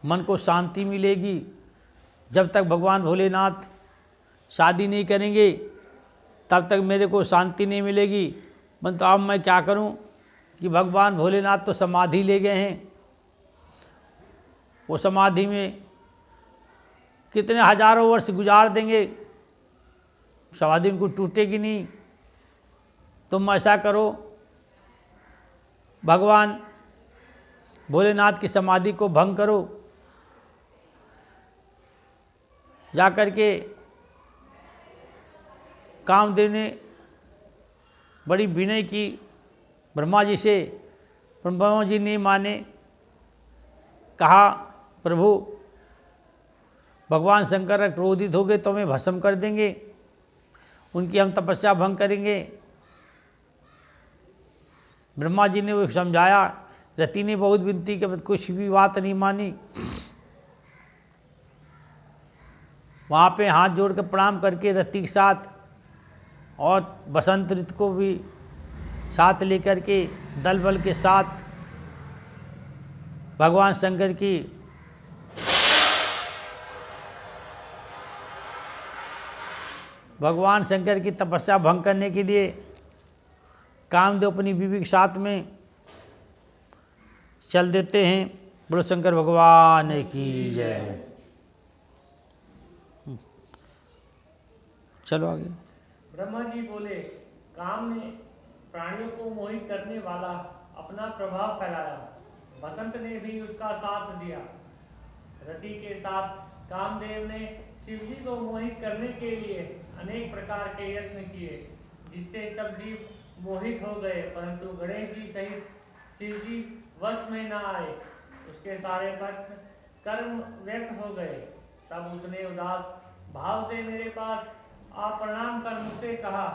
S2: मन को शांति मिलेगी। जब तक भगवान भोलेनाथ शादी नहीं करेंगे तब तक मेरे को शांति नहीं मिलेगी। तो अब मैं क्या करूं कि भगवान भोलेनाथ तो समाधि ले गए हैं, वो समाधि में कितने हजारों वर्ष गुजार देंगे, समाधि उनको टूटेगी नहीं। तुम ऐसा करो, भगवान भोलेनाथ की समाधि को भंग करो। जाकर के कामदेव ने बड़ी विनय की ब्रह्मा जी से। ब्रह्मा जी ने माने, कहा प्रभु भगवान शंकर क्रोधित हो गए तो हमें भस्म कर देंगे, उनकी हम तपस्या भंग करेंगे। ब्रह्मा जी ने वो समझाया। रति ने बहुत विनती की, कुछ भी बात नहीं मानी। वहाँ पे हाथ जोड़कर प्रणाम करके रति के साथ और बसंत ऋतु को भी साथ लेकर के दल बल के साथ भगवान शंकर की तपस्या भंग करने के लिए कामदेव अपनी बीवी के साथ में चल देते हैं। बोलो शंकर भगवान की जय। चलो आगे।
S1: ब्रह्मा जी बोले, काम ने प्राणियों को मोहित करने वाला अपना प्रभाव फैलाया। बसंत ने भी उसका साथ दिया। रति के साथ कामदेव ने शिवजी को मोहित करने के लिए अनेक प्रकार के यत्न किए, जिससे सब जीव मोहित हो गए, परंतु गणेश जी सहित शिवजी वश में न आए। उसके सारे भक्त कर्म व्यर्थ हो गए। तब उसने उदास भाव से मेरे पास आ प्रणाम कर मुझसे कहा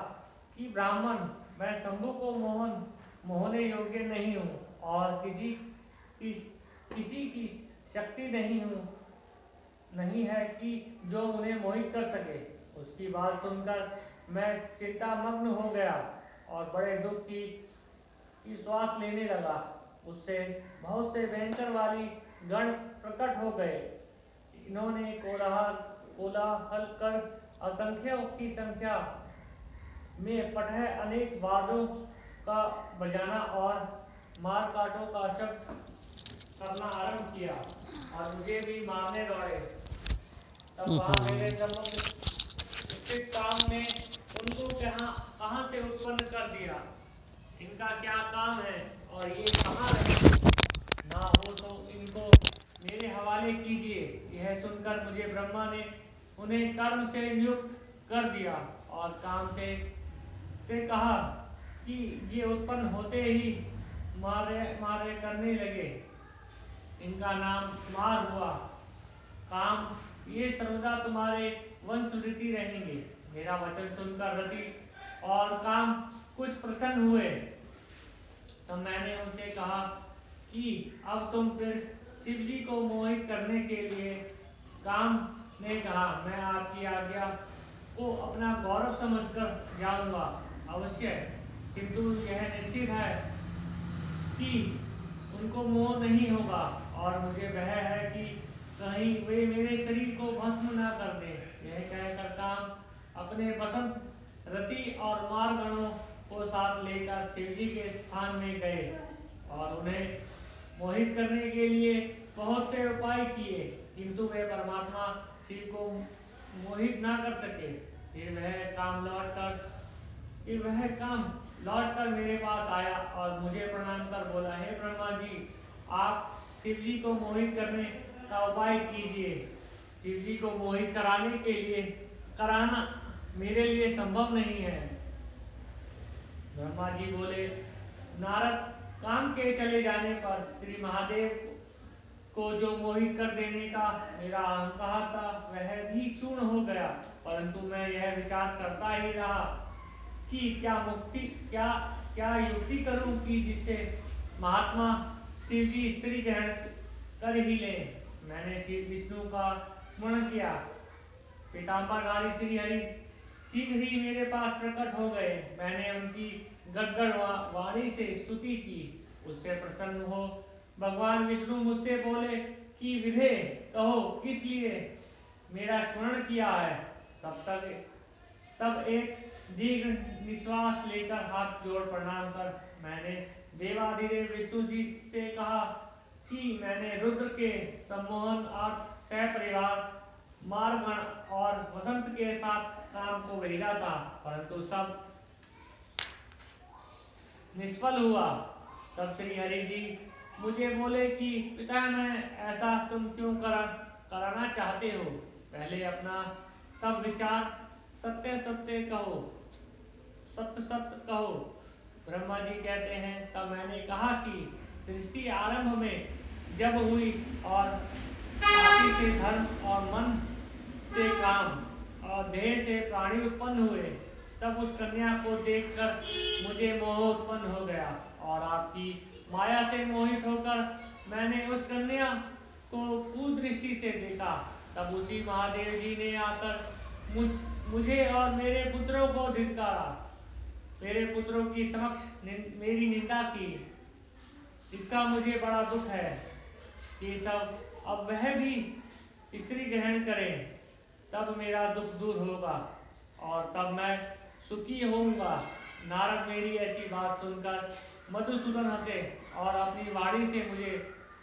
S1: कि ब्राह्मण, मैं शंभु को मोहने योग्य नहीं हूँ और किसी की शक्ति नहीं है कि जो उन्हें मोहित कर सके। उसकी बात सुनकर मैं चिंतामग्न हो गया और बड़े दुख की श्वास लेने लगा। उससे बहुत से भयंकर वाली गण प्रकट हो गए। इन्होंने कोलाहल कर असंख्यों की संख्या में पटह अनेक वादों का बजाना और मार काटों का शब्द करना आरंभ किया और मुझे भी मारने दौड़े। तब वहाँ मेरे सम्मुख स्थित काम ने उनको कहाँ से उत्पन्न कर दिया, इनका क्या काम है और ये कहाँ रहे, ना हो तो इनको मेरे हवाले कीजिए। यह सुनकर मुझे ब्रह्मा ने उन्हें कर्म से नियुक्त कर दिया और काम से कहा कि ये उत्पन्न होते ही मारे करने लगे। इनका नाम कुमार हुआ। काम, ये सर्वदा तुम्हारे वंश वृद्धि रहेंगे। मेरा वचन सुनकर रति और काम कुछ प्रसन्न हुए। तो मैंने उनसे कहा कि अब तुम फिर शिव जी को मोहित करने के लिए। काम ने कहा, मैं आपकी आज्ञा को अपना गौरव समझकर जाऊंगा अवश्य, किंतु यह निश्चित है कि उनको मोह नहीं होगा और मुझे वह है कि कहीं वे मेरे शरीर को भस्म न कर दे। यह कहकर काम अपने बसंत रति और मारगणों को साथ लेकर शिवजी के स्थान में गए और उन्हें मोहित करने के लिए बहुत से उपाय किए, किंतु वे परमात्मा शिव को मोहित ना कर सके। फिर वह काम लौट कर मेरे पास आया और मुझे प्रणाम कर बोला, हे ब्रह्मा जी, आप शिव जी को मोहित करने का उपाय कीजिए। शिव जी को मोहित कराने के लिए मेरे लिए संभव नहीं है। ब्रह्मा जी बोले, नारद, काम के चले जाने पर श्री महादेव को जो मोहित कर देने का मेरा अहंकार था वह भी चूर्ण हो गया, परंतु मैं यह विचार करता ही रहा कि क्या युक्ति करूं कि जिससे महात्मा शिव जी स्त्री ग्रहण कर ही ले। मैंने श्री विष्णु का स्मरण किया। पीताम्बरधारी श्री हरि शीघ्र ही मेरे पास प्रकट हो गए। मैंने उनकी गद्गद वाणी से स्तुति की। उससे प्रसन्न हो भगवान विष्णु मुझसे बोले कि विधे, कहो किस लिए मेरा स्मरण किया है। तब एक दीर्घ निश्वास लेकर हाथ जोड़ प्रणाम कर मैंने देवाधिदेव विष्णु जी से कहा कि मैंने रुद्र के सम्मोहन अर्थ सपरिवार मारगण और वसंत के साथ काम को भेजा था, परंतु सब निष्फल हुआ। तब श्री हरि जी मुझे बोले कि पिता, मैं ऐसा तुम क्यों कराना चाहते हो? पहले अपना सब विचार सत्य सत्य कहो, सत्य सत्य कहो। ब्रह्मा जी कहते हैं, तब मैंने कहा कि सृष्टि आरंभ में जब हुई और काशी से धर्म और मन से काम और देह से प्राणी उत्पन्न हुए, तब उस कन्या को देखकर मुझे मोह उत्पन्न हो गया और आपकी माया से मोहित होकर मैंने उस कन्या को कुदृष्टि से देखा। तब उसी महादेव जी ने आकर मुझे और मेरे पुत्रों को धिक्कारा, मेरे पुत्रों की समक्ष मेरी निंदा की। इसका मुझे बड़ा दुख है कि सब अब वह भी स्त्री ग्रहण करें, तब मेरा दुख दूर होगा और तब मैं सुखी होऊंगा। नारद मेरी ऐसी बात सुनकर मधुसूदन हंसे और अपनी वाणी से मुझे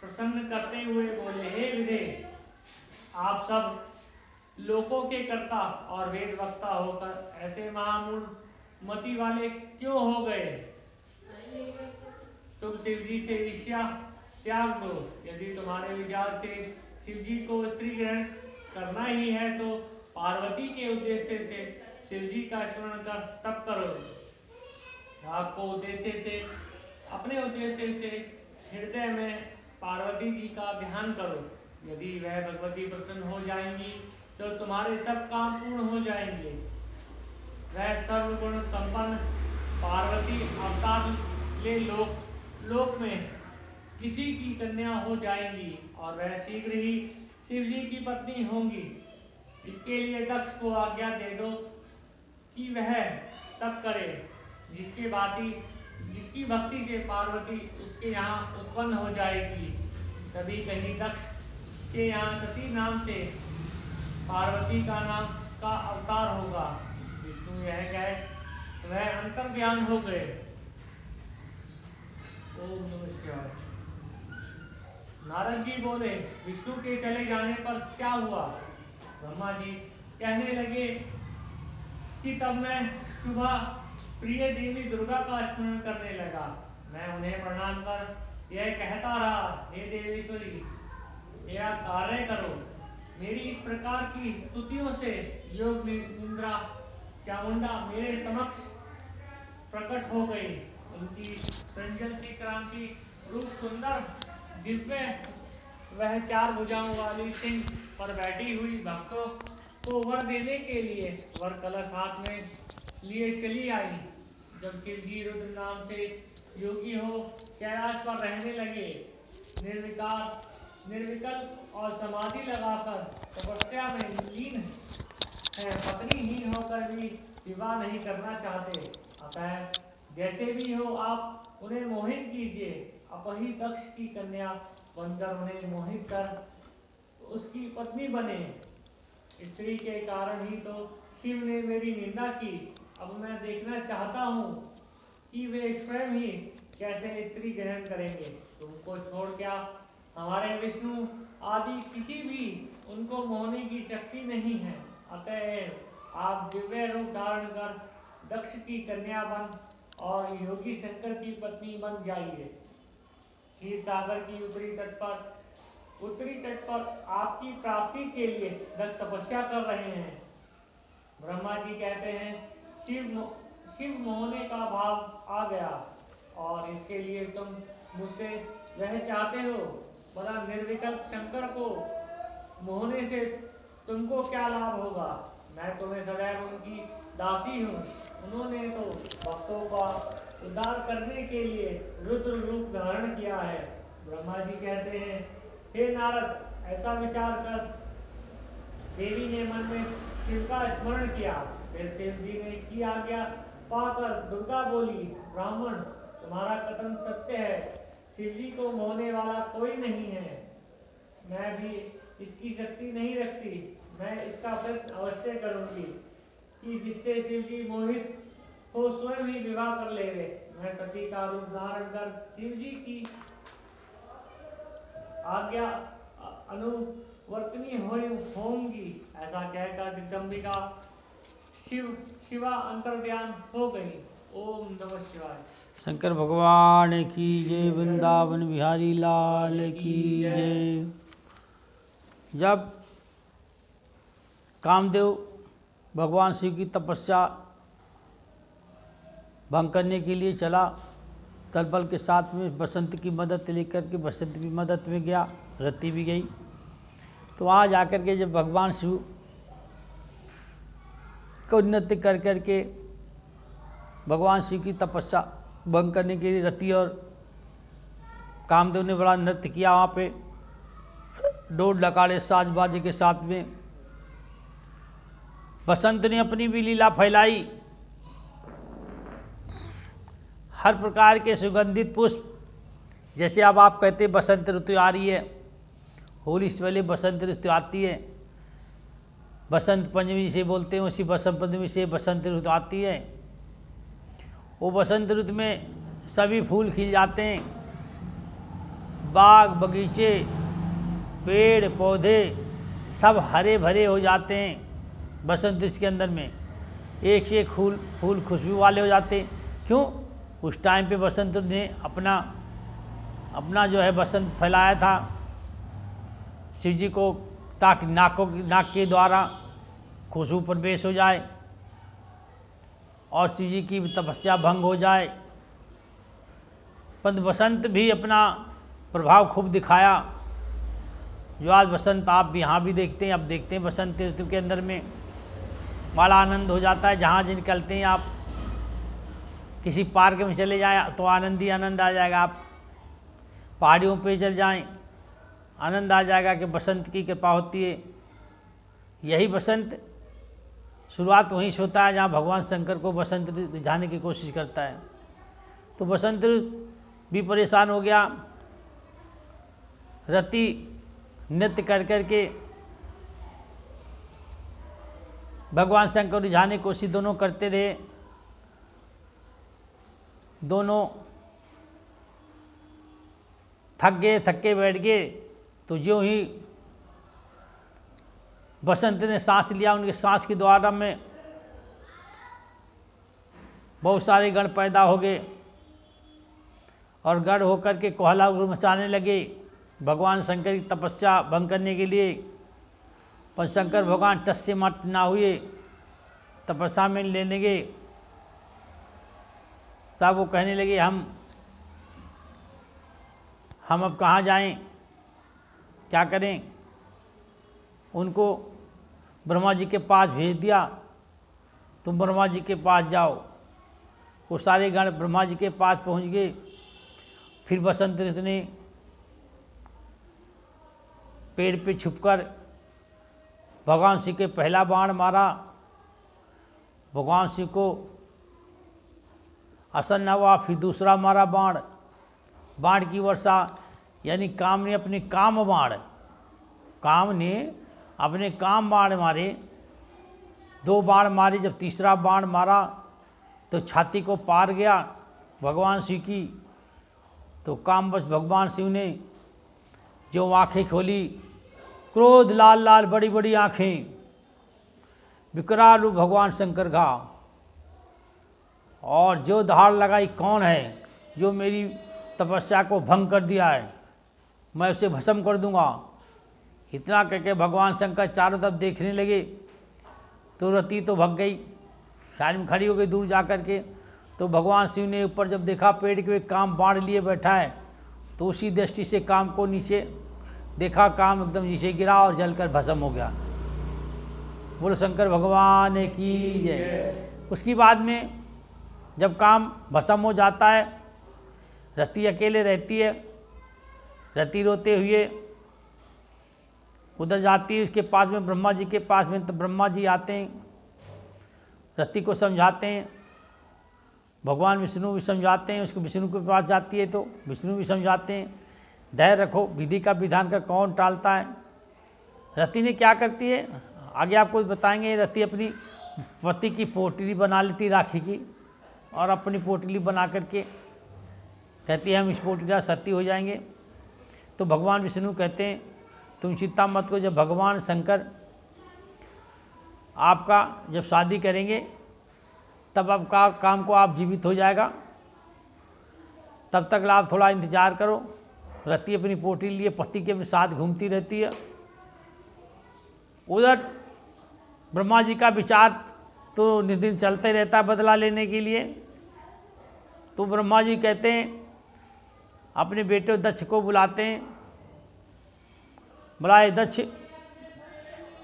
S1: प्रसन्न करते हुए बोले, हे विदे, आप सब लोकों के कर्ता और वेद वक्ता होकर ऐसे महामूढ़ मति वाले क्यों हो गए? तुम शिव जी से ईर्ष्या त्याग दो। यदि तुम्हारे विचार से शिव जी को स्त्री ग्रहण करना ही है तो पार्वती के उद्देश्य से शिव जी का स्मरण कर तप करो। आपको उद्देश्य से अपने उद्देश्य से हृदय में पार्वती जी का ध्यान करो। यदि वह भगवती प्रसन्न हो जाएंगी तो तुम्हारे सब काम पूर्ण हो जाएंगे। वह सर्वगुण संपन्न पार्वती अवतार ले लोक में किसी की कन्या हो जाएंगी और वह शीघ्र ही शिव जी की पत्नी होंगी। इसके लिए दक्ष को आज्ञा दे दो कि वह तप करे, जिसकी भक्ति से पार्वती उसके यहाँ उत्पन्न हो जाएगी। तभी कहीं दक्ष के यहाँ सती नाम से पार्वती का नाम का अवतार होगा। विष्णु यह कह वह अंतर ध्यान हो गए। ओम नमः शिवाय। नारद जी बोले, विष्णु के चले जाने पर क्या हुआ? ब्रह्मा जी कहने लगे कि तब मैं सुबह प्रिय देवी दुर्गा का स्मरण करने लगा। मैं उन्हें प्रणाम कर यह कहता रहा, हे देवेश्वरी, मेरा कार्य करो। मेरी इस प्रकार की स्तुतियों से योग निद्रा चामुंडा मेरे समक्ष प्रकट हो गई। उनकी संजल सी क्रांति रूप सुंदर दिव्य, वह चार भुजाओं वाली सिंह पर बैठी हुई भक्तों को वर देने के लिए वर कलश हाथ में लिए चली आई। जब शिव जी रुद्र नाम से योगी हो कैलाश पर रहने लगे, निर्विकल्प और समाधि लगाकर तपस्या में लीन है, पत्नीहीन होकर भी विवाह नहीं करना चाहते। अतः जैसे भी हो आप उन्हें मोहित कीजिए। अपही दक्ष की कन्या बनकर उन्हें मोहित कर उसकी पत्नी बने। स्त्री के कारण ही तो शिव ने मेरी निंदा की। अब मैं देखना चाहता हूँ कि वे स्वयं ही कैसे स्त्री ग्रहण करेंगे। तुमको छोड़ क्या हमारे विष्णु आदि किसी भी उनको मोहने की शक्ति नहीं है। अतः आप दिव्य रूप धारण कर दक्ष की कन्या बन और योगी शंकर की पत्नी बन जाइए। क्षीर सागर की उत्तरी तट पर आपकी प्राप्ति के लिए दक्ष तपस्या कर रहे हैं। ब्रह्मा जी कहते हैं शिव मोहने का भाव आ गया और इसके लिए तुम मुझसे वह चाहते हो, भला निर्विकल्प शंकर को मोहने से तुमको क्या लाभ होगा? मैं तुम्हें सदैव उनकी दासी हूँ। उन्होंने तो भक्तों का उद्धार करने के लिए रुद्र रूप धारण किया है। ब्रह्मा जी कहते हैं, हे नारद, ऐसा विचार कर। देवी ने मन में शिव का स्मरण किया। फिर शिव जी ने की आज्ञा पाकर दुर्गा बोली, ब्राह्मण, तुम्हारा कथन सत्य है। शिव जी को मोहने वाला कोई नहीं है। मैं भी इसकी शक्ति नहीं रखती। मैं इसका प्रयत्न अवश्य करूंगी कि जिससे शिव जी मोहित हो स्वयं ही विवाह कर ले। मैं सती का रूप धारण कर शिव जी की आज्ञा अनुवर्तनी होंगी। ऐसा कहकर जगदम्बिका शिवा अंतर्ध्यान हो गई। ओम नमः शिवाय।
S2: शंकर भगवान की जय, वृंदावन बिहारी लाल की जय। जब कामदेव भगवान शिव की तपस्या भंग करने के लिए चला, तलबल के साथ में बसंत की मदद लेकर के बसंत की मदद में गया, रति भी गई। तो वहाँ जाकर के जब भगवान शिव को नृत्य कर करके भगवान शिव की तपस्या भंग करने के लिए रति और कामदेव ने बड़ा नृत्य किया। वहाँ पे डोल डकाड़े साज बाजे के साथ में बसंत ने अपनी भी लीला फैलाई। हर प्रकार के सुगंधित पुष्प, जैसे अब आप कहते बसंत ऋतु आ रही है, होली से पहले बसंत ऋतु आती है, बसंत पंचमी से बोलते हैं, उसी बसंत पंचमी से बसंत ऋतु आती है। वो बसंत ऋतु में सभी फूल खिल जाते हैं, बाग बगीचे पेड़ पौधे सब हरे भरे हो जाते हैं। बसंत ऋतु के अंदर में एक से एक फूल खुशबू वाले हो जाते हैं। क्यों? उस टाइम पे बसंत ने अपना जो है बसंत फैलाया था शिव जी को, ताकि नाक के द्वारा खुशबू प्रवेश हो जाए और शिव जी की तपस्या भंग हो जाए। परंतु बसंत भी अपना प्रभाव खूब दिखाया, जो आज बसंत आप यहाँ भी देखते हैं। अब देखते हैं बसंत ऋतु के अंदर में बड़ा आनंद हो जाता है। जहाँ निकलते हैं आप, किसी पार्क में चले जाएं तो आनंद ही आनंद आ जाएगा। आप पहाड़ियों पे चल जाएं, आनंद आ जाएगा कि बसंत की कृपा होती है। यही बसंत शुरुआत वहीं से होता है जहाँ भगवान शंकर को बसंत रिझाने की कोशिश करता है। तो बसंत भी परेशान हो गया। रति नृत्य कर करके भगवान शंकर को रिझाने की कोशिश दोनों करते रहे। दोनों थक के बैठ गए। तो जो ही बसंत ने सांस लिया, उनके सांस के द्वारा में बहुत सारे गण पैदा हो गए और गण होकर के कोहला मचाने लगे भगवान शंकर की तपस्या भंग करने के लिए। पर शंकर भगवान टस से मट ना हुए, तपस्या में लेने गए। तब वो कहने लगे, हम अब कहाँ जाएं, क्या करें? उनको ब्रह्मा जी के पास भेज दिया, तुम ब्रह्मा जी के पास जाओ। वो सारे गण ब्रह्मा जी के पास पहुँच गए। फिर बसंत ऋतु ने पेड़ पे छुपकर भगवान शिव के पहला बाण मारा। भगवान शिव को असर न हुआ। फिर दूसरा मारा बाण की वर्षा, यानी काम ने अपने काम बाण मारे। 2 बाण मारे। जब तीसरा बाण मारा तो छाती को पार गया भगवान शिव की। तो कामवश भगवान शिव ने जो आँखें खोली, क्रोध लाल लाल बड़ी बड़ी आँखें, विकराल रूप भगवान शंकर का, और जो धार लगाई, कौन है जो मेरी तपस्या को भंग कर दिया है, मैं उसे भस्म कर दूंगा। इतना कहकर भगवान शंकर चारों तरफ देखने लगे। तो रति तो भग गई, साइड में खड़ी हो गई दूर जा कर के। तो भगवान शिव ने ऊपर जब देखा पेड़ के काम बाढ़ लिए बैठा है, तो उसी दृष्टि से काम को नीचे देखा, काम एकदम नीचे गिरा और जलकर भस्म हो गया। बोलो शंकर भगवान की जय। उसकी बाद में जब काम भस्म हो जाता है, रति अकेले रहती है। रति रोते हुए उधर जाती है, उसके पास में ब्रह्मा जी के पास में। तो ब्रह्मा जी आते हैं, रति को समझाते हैं। भगवान विष्णु भी समझाते हैं, उसको विष्णु के पास जाती है तो विष्णु भी समझाते हैं, धैर्य रखो, विधि का विधान का कौन टालता है। रति ने क्या करती है आगे आपको बताएंगे। रति अपनी पति की पोटली बना लेती राखी की, और अपनी पोटली बना करके कहती है हम इस पोटली का सती हो जाएंगे। तो भगवान विष्णु कहते हैं तुम चिंता मत करो, जब भगवान शंकर आपका जब शादी करेंगे तब आपका काम को आप जीवित हो जाएगा, तब तक आप थोड़ा इंतजार करो। रति अपनी पोटली लिए पति के साथ घूमती रहती है। उधर ब्रह्मा जी का विचार तो नित्य चलते रहता है बदला लेने के लिए। तो ब्रह्मा जी कहते हैं अपने बेटे दक्ष को बुलाते हैं, बुलाए दक्ष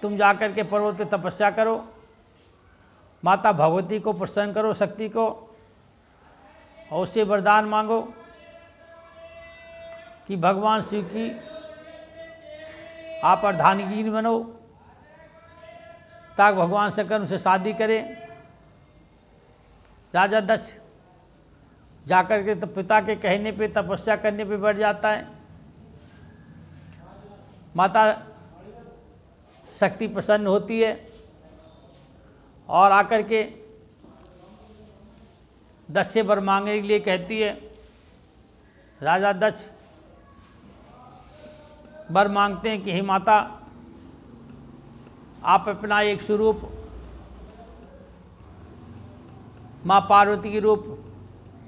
S2: तुम जाकर के पर्वत पे तपस्या करो, माता भगवती को प्रसन्न करो, शक्ति को, और उससे वरदान मांगो कि भगवान शिव की आप अर्धांगिनी बनो, ताकि भगवान शंकर उनसे शादी करें। राजा दक्ष जाकर के तो पिता के कहने पे तपस्या करने पे बढ़ जाता है। माता शक्ति प्रसन्न होती है और आकर के दक्ष से वर मांगने के लिए कहती है। राजा दक्ष वर मांगते हैं कि हे माता, आप अपना एक स्वरूप माँ पार्वती के रूप,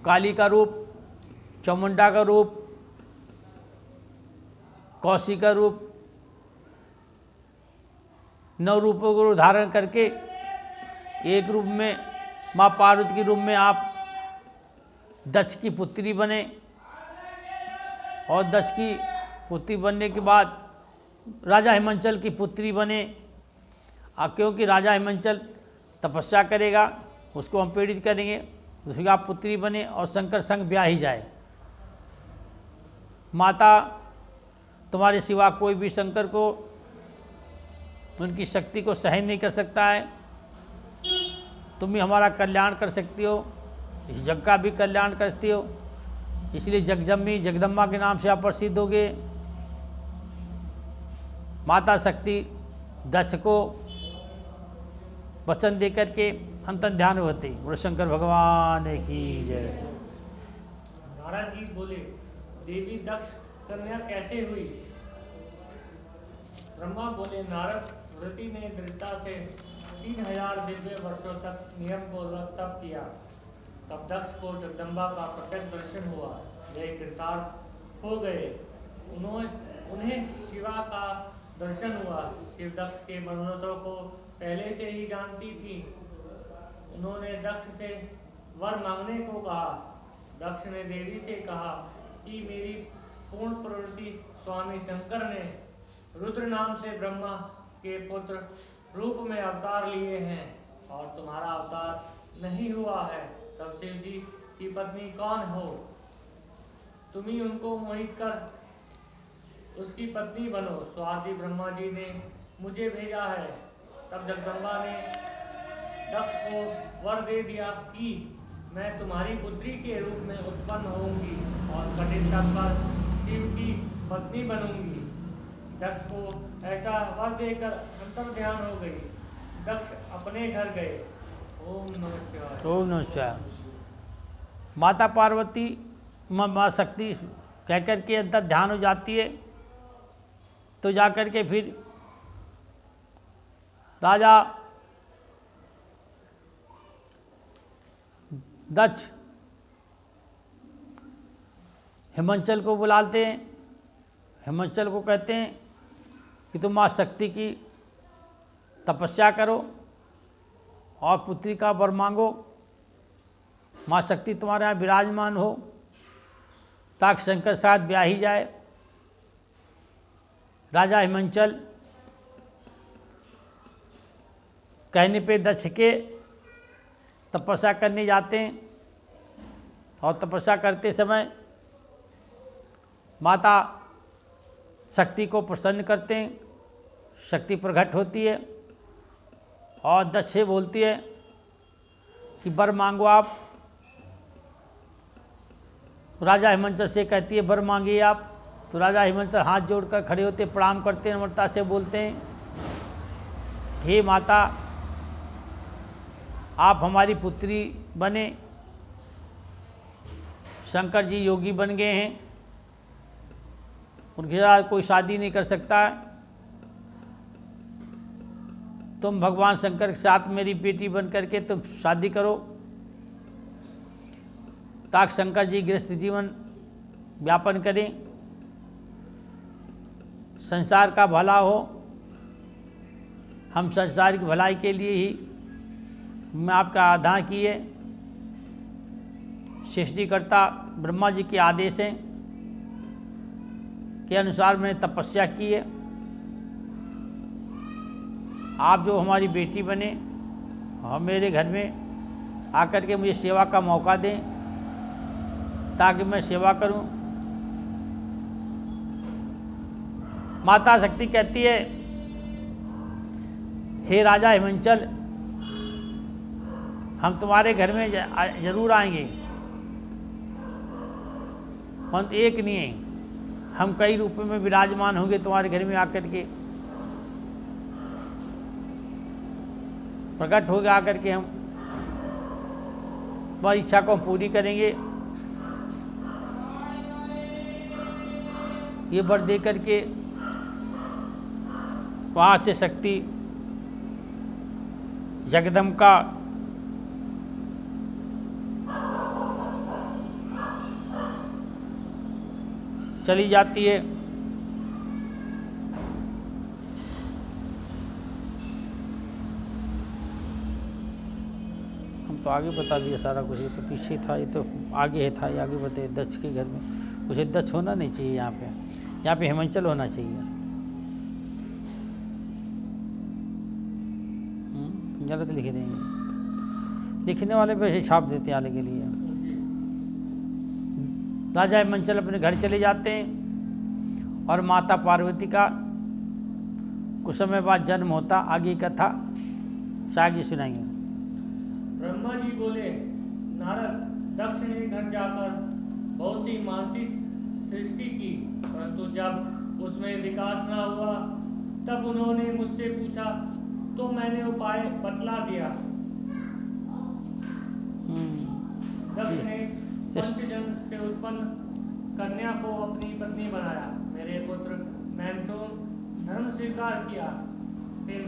S2: काली का रूप, चामुंडा का रूप, कौशी का रूप, 9 रूपों को धारण करके एक रूप में माँ पार्वती के रूप में आप दक्ष की पुत्री बने, और दक्ष की पुत्री बनने के बाद राजा हिमांचल की पुत्री बने। क्योंकि राजा हिमांचल तपस्या करेगा, उसको हम पीड़ित करेंगे, उसकी आप पुत्री बने और शंकर संग ब्याह ही जाए। माता तुम्हारे सिवा कोई भी शंकर को, उनकी शक्ति को सहन नहीं कर सकता है। तुम ही हमारा कल्याण कर सकती हो, इस जग का भी कल्याण करती हो, इसलिए जगदम्बी जगदम्बा के नाम से आप प्रसिद्ध होगे। माता शक्ति दक्ष को वचन देकर के अंतर ध्यान होते। बोलो शंकर भगवान की जय।
S1: नारद जी बोले, देवी दक्ष कन्या कैसे हुई? ब्रह्मा बोले, नारद, रति ने दृढ़ता से 3000 दिव्य वर्षों तक नियम पूर्वक तप किया। तब दक्ष को जगदम्बा का प्रत्यक्ष दर्शन हुआ, वे कृतार्थ हो गए। उन्हें शिवा का दर्शन हुआ। शिव दक्ष के मनोरथों को पहले से ही जानती थी। उन्होंने दक्ष से वर मांगने को कहा। दक्ष ने देवी से कहा कि मेरी पूर्ण प्रवृत्ति स्वामी शंकर ने रुद्र नाम से ब्रह्मा के पुत्र रूप में अवतार लिए हैं और तुम्हारा अवतार नहीं हुआ है। तब शिव जी की पत्नी कौन हो? तुम ही उनको मोहित कर उसकी पत्नी बनो। स्वाति ब्रह्मा जी ने मुझे भेजा है। तब जगदम्बा ने दक्ष को वर दे दिया कि मैं तुम्हारी पुत्री के रूप में उत्पन्न होंगी और कठिन तप पर शिव की पत्नी बनूंगी। दक्ष को ऐसा वर देकर अंतर ध्यान हो गई। दक्ष अपने घर गए। ओम नमः शिवाय।
S2: ओम नमः शिवाय। माता पार्वती माँ शक्ति कहकर के अंतर ध्यान हो जाती है। तो जाकर के फिर राजा दक्ष हिमांचल को बुलाते हैं। हिमांचल को कहते हैं कि तुम माँ शक्ति की तपस्या करो और पुत्री का वर मांगो, माँ शक्ति तुम्हारे यहाँ विराजमान हो, ताकि शंकर साथ ब्याही जाए। राजा हिमांचल कहने पे दक्ष के तपस्या करने जाते हैं और तपस्या करते समय माता शक्ति को प्रसन्न करते हैं। शक्ति प्रकट होती है और दक्ष से बोलती है कि वर मांगो आप। राजा हिमांचल से कहती है वर मांगिए आप। तो राजा हिमांचल हाथ जोड़कर खड़े होते, प्रणाम करते, नम्रता से बोलते हैं, हे माता, आप हमारी पुत्री बने। शंकर जी योगी बन गए हैं, उनके साथ कोई शादी नहीं कर सकता है। तुम भगवान शंकर के साथ मेरी बेटी बन करके तुम शादी करो, ताकि शंकर जी गृहस्थ जीवन व्यापन करें, संसार का भला हो। हम संसार की भलाई के लिए ही मैं आपका आराधना की है। सृष्टिकर्ता ब्रह्मा जी के आदेश हैं के अनुसार मैंने तपस्या की है। आप जो हमारी बेटी बने और मेरे घर में आकर के मुझे सेवा का मौका दें, ताकि मैं सेवा करूं। माता शक्ति कहती है, हे राजा हिमांचल, हम तुम्हारे घर में जरूर आएंगे, परंतु एक नहीं है, हम कई रूपों में विराजमान होंगे तुम्हारे घर में आकर के। प्रकट होगा आकर के हम तुम्हारी इच्छा को पूरी करेंगे। ये वर दे करके वहाँ से शक्ति जगदम्बिका चली जाती है। हम तो आगे बता दिया सारा कुछ, ये तो पीछे था, ये तो आगे था, ये आगे बताइए। दक्ष के घर में कुछ दक्ष होना नहीं चाहिए, यहाँ पे हिमांचल होना चाहिए। गलत लिखे देंगे, लिखने वाले पे छाप देते हैं आगे के लिए। राजा हिमांचल अपने घर चले जाते हैं और माता पार्वती का कुछ समय बाद जन्म होता। आगे कथा शायद जी सुनाएंगे।
S1: ब्रह्मा जी बोले, नारद, दक्ष ने घर जाकर बहुत सी मानसिक सृष्टि की, परंतु जब उसमें विकास न हुआ तब उन्होंने मुझसे पूछा, तो मैंने उपाय बतला दिया। दक्ष ने पंचजन से उत्पन्न कन्या को अपनी पत्नी बनाया। मेरे पुत्र मैंथुन धर्म स्वीकार किया। फिर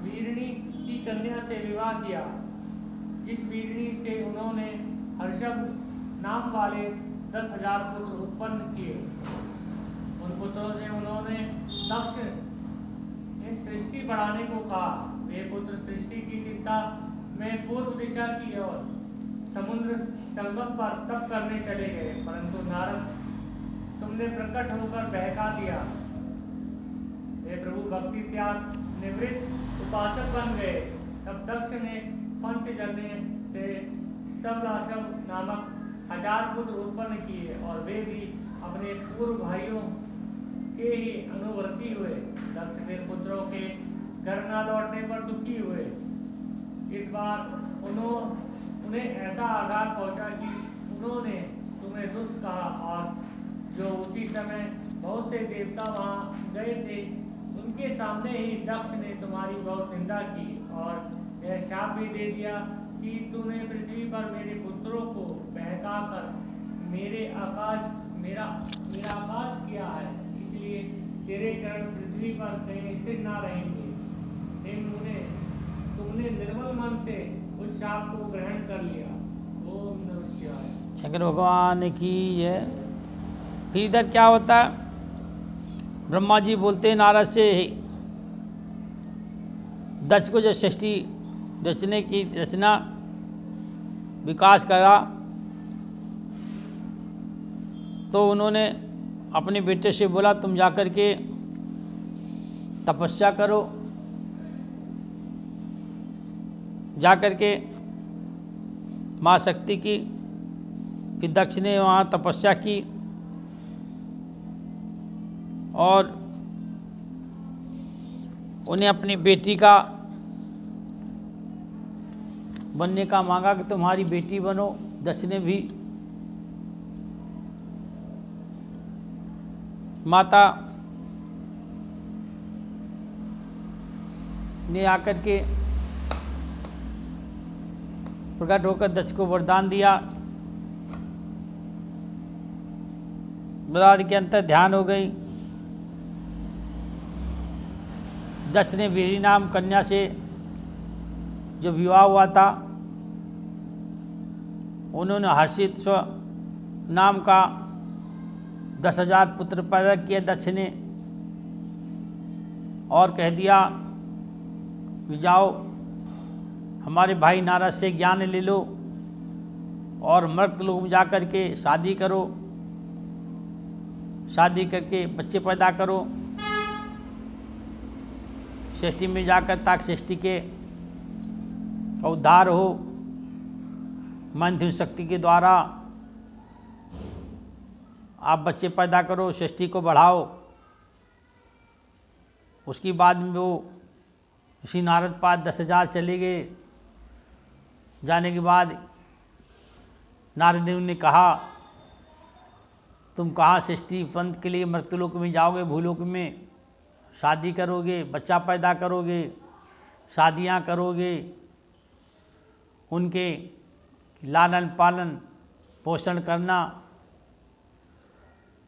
S1: वीरणी की कन्या से विवाह किया, जिस वीरणी से उन्होंने हर्षभ नाम वाले 10,000 पुत्र उत्पन्न किए। उन पुत्रों से उन्होंने दक्ष सृष्टि बढ़ाने को कहा। वे पुत्र सृष्टि की चिंता में पूर्व दिशा की ओर समुद्र संगम पर तप करने चले गए, परंतु नारद, तुमने प्रकट होकर बहका दिया। वे प्रभु भक्ति त्याग निवृत्त उपासक बन गए। तब दक्ष ने पंचजन्य से सबलाशव नामक 1000 पुत्र उत्पन्न किए और वे भी अपने पूर्व भाइयों के ही अनुवर्ती हुए। दक्ष फिर पुत्रों के घर न लौटने पर दुखी हुए। इस बार उन्हें ऐसा आघात पहुंचा कि उन्होंने तुम्हें दुष्ट कहा, और जो उसी समय बहुत से देवता वहां गए थे, उनके सामने ही दक्ष ने तुम्हारी बहुत निंदा की और यह शाप भी दे दिया कि तूने पृथ्वी पर मेरे पुत्रों को बहकाकर मेरा आकाश किया है, इसलिए तेरे चरण पृथ्वी पर कहीं स्थिर ना रहेंगे। तुमने निर्मल मन से उस शाप को ग्रहण कर लिया। ओम नमः शिवाय।
S2: शंकर भगवान की ये फिर इधर क्या होता है? ब्रह्मा जी बोलते हैं नारद से, दक्ष को जो सृष्टि रचने की रचना विकास करा तो उन्होंने अपने बेटे से बोला तुम जाकर के तपस्या करो, जाकर के माँ शक्ति की। फिर दक्ष ने वहाँ तपस्या की और उन्हें अपनी बेटी का बनने का मांगा कि तुम्हारी बेटी बनो। दक्ष ने भी माता ने आकर के प्रकट होकर दक्ष को वरदान दिया। वरदान के अंतर ध्यान हो गई। दक्ष ने वीरी नाम कन्या से जो विवाह हुआ था, उन्होंने हर्षित स्व नाम का 10,000 पुत्र पैदा किए दक्ष ने और कह दिया कि जाओ हमारे भाई नारद से ज्ञान ले लो और मर्त लोग में जाकर के शादी करो, शादी करके बच्चे पैदा करो षष्ठी में जाकर, ताकि षष्ठी के का उद्धार हो। मंत्र शक्ति के द्वारा आप बच्चे पैदा करो, षष्ठी को बढ़ाओ। उसके बाद में वो ऋषि नारद पास 10,000 चले गए। जाने के बाद नारद देव ने कहा तुम कहाँ षष्ठी पंथ के लिए मृत्युलोक में जाओगे, भूलोक में शादी करोगे, बच्चा पैदा करोगे, शादियाँ करोगे, उनके लालन पालन पोषण करना,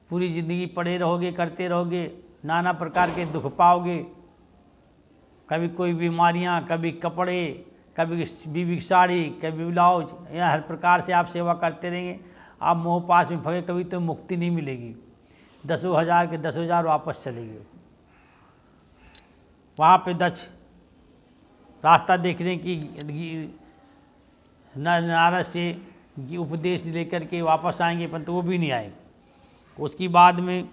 S2: पूरी ज़िंदगी पड़े रहोगे, करते रहोगे, नाना प्रकार के दुख पाओगे, कभी कोई बीमारियां, कभी कपड़े, कभी बीवी की साड़ी, कभी ब्लाउज, या हर प्रकार से आप सेवा करते रहेंगे। आप मोह पास में फंसे, कभी तो मुक्ति नहीं मिलेगी। 10,000 के 10,000 वापस चलेंगे। वहाँ पे दक्ष रास्ता देखने की नारद से उपदेश लेकर के वापस आएंगे, परंतु वो भी नहीं आए। उसकी बाद में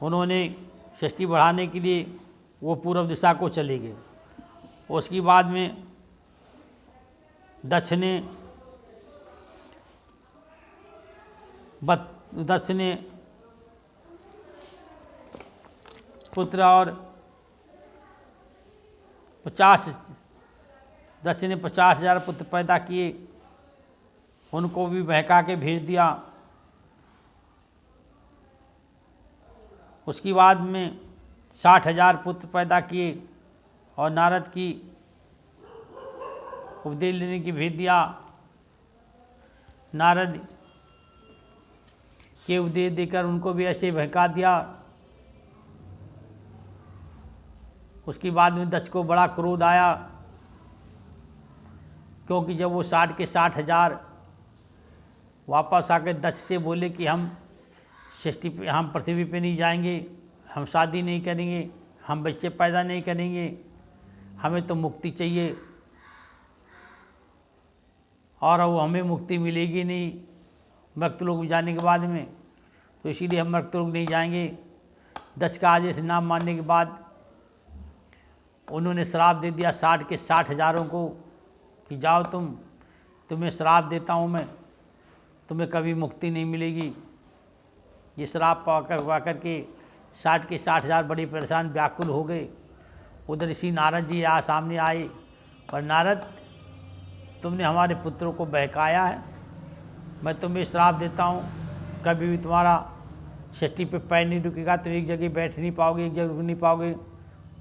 S2: उन्होंने षष्ठी बढ़ाने के लिए वो पूर्व दिशा को चले गए। उसकी बाद में दक्ष ने पुत्र और 50,000 पुत्र पैदा किए, उनको भी बहका के भेज दिया। उसके बाद में 60,000 पुत्र पैदा किए और नारद की उपदेश लेने की भेज दिया। नारद के उपदेश देकर उनको भी ऐसे बहका दिया। उसके बाद में दक्ष को बड़ा क्रोध आया, क्योंकि जब वो 60 के 60,000 वापस आकर दक्ष से बोले कि हम षष्ठी पे, हम पृथ्वी पे नहीं जाएंगे, हम शादी नहीं करेंगे, हम बच्चे पैदा नहीं करेंगे, हमें तो मुक्ति चाहिए और वो हमें मुक्ति मिलेगी नहीं मृत्युलोक में जाने के बाद में, तो इसीलिए हम मृत्युलोक नहीं जाएंगे। दक्ष का आदेश ना मानने के बाद उन्होंने श्राप दे दिया 60 के 60,000 को कि जाओ तुम्हें श्राप देता हूँ मैं, तुम्हें कभी मुक्ति नहीं मिलेगी। ये श्राप पा करके 60 के 60,000 बड़े परेशान व्याकुल हो गए। उधर ऋषि नारद जी सामने आए और नारद, तुमने हमारे पुत्रों को बहकाया है, मैं तुम्हें श्राप देता हूँ, कभी भी तुम्हारा षष्ठी पे पैर नहीं रुकेगा, तो एक जगह बैठ नहीं पाओगे, एक जगह रुक नहीं पाओगे।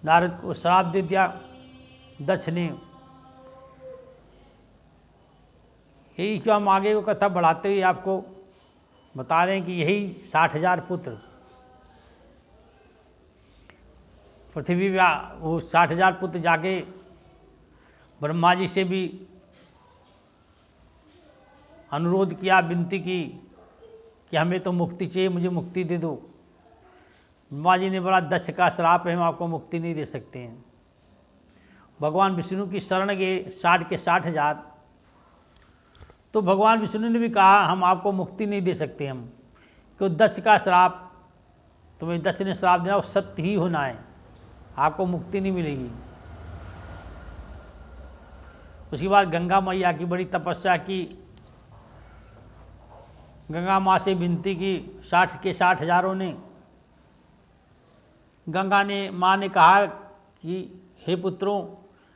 S2: नारद को श्राप दे दिया दक्ष ने। यही जो हम आगे को कथा बढ़ाते हुए आपको बता रहे हैं कि यही 60,000 पुत्र पृथ्वी में, वो 60,000 पुत्र जाके ब्रह्मा जी से भी अनुरोध किया, विनती की कि हमें तो मुक्ति चाहिए, मुझे मुक्ति दे दो। ब्रह्मा जी ने बोला दक्ष का श्राप है, हम आपको मुक्ति नहीं दे सकते हैं। भगवान विष्णु की शरण गए 60 के 60,000। तो भगवान विष्णु ने भी कहा हम आपको मुक्ति नहीं दे सकते, हम क्यों दक्ष का श्राप, तुम्हें दक्ष ने श्राप दिया वो सत्य ही होना है, आपको मुक्ति नहीं मिलेगी। उसके बाद गंगा मैया की बड़ी तपस्या की, गंगा माँ से विनती की 60 के 60,000 ने। गंगा ने माँ ने कहा कि हे पुत्रों,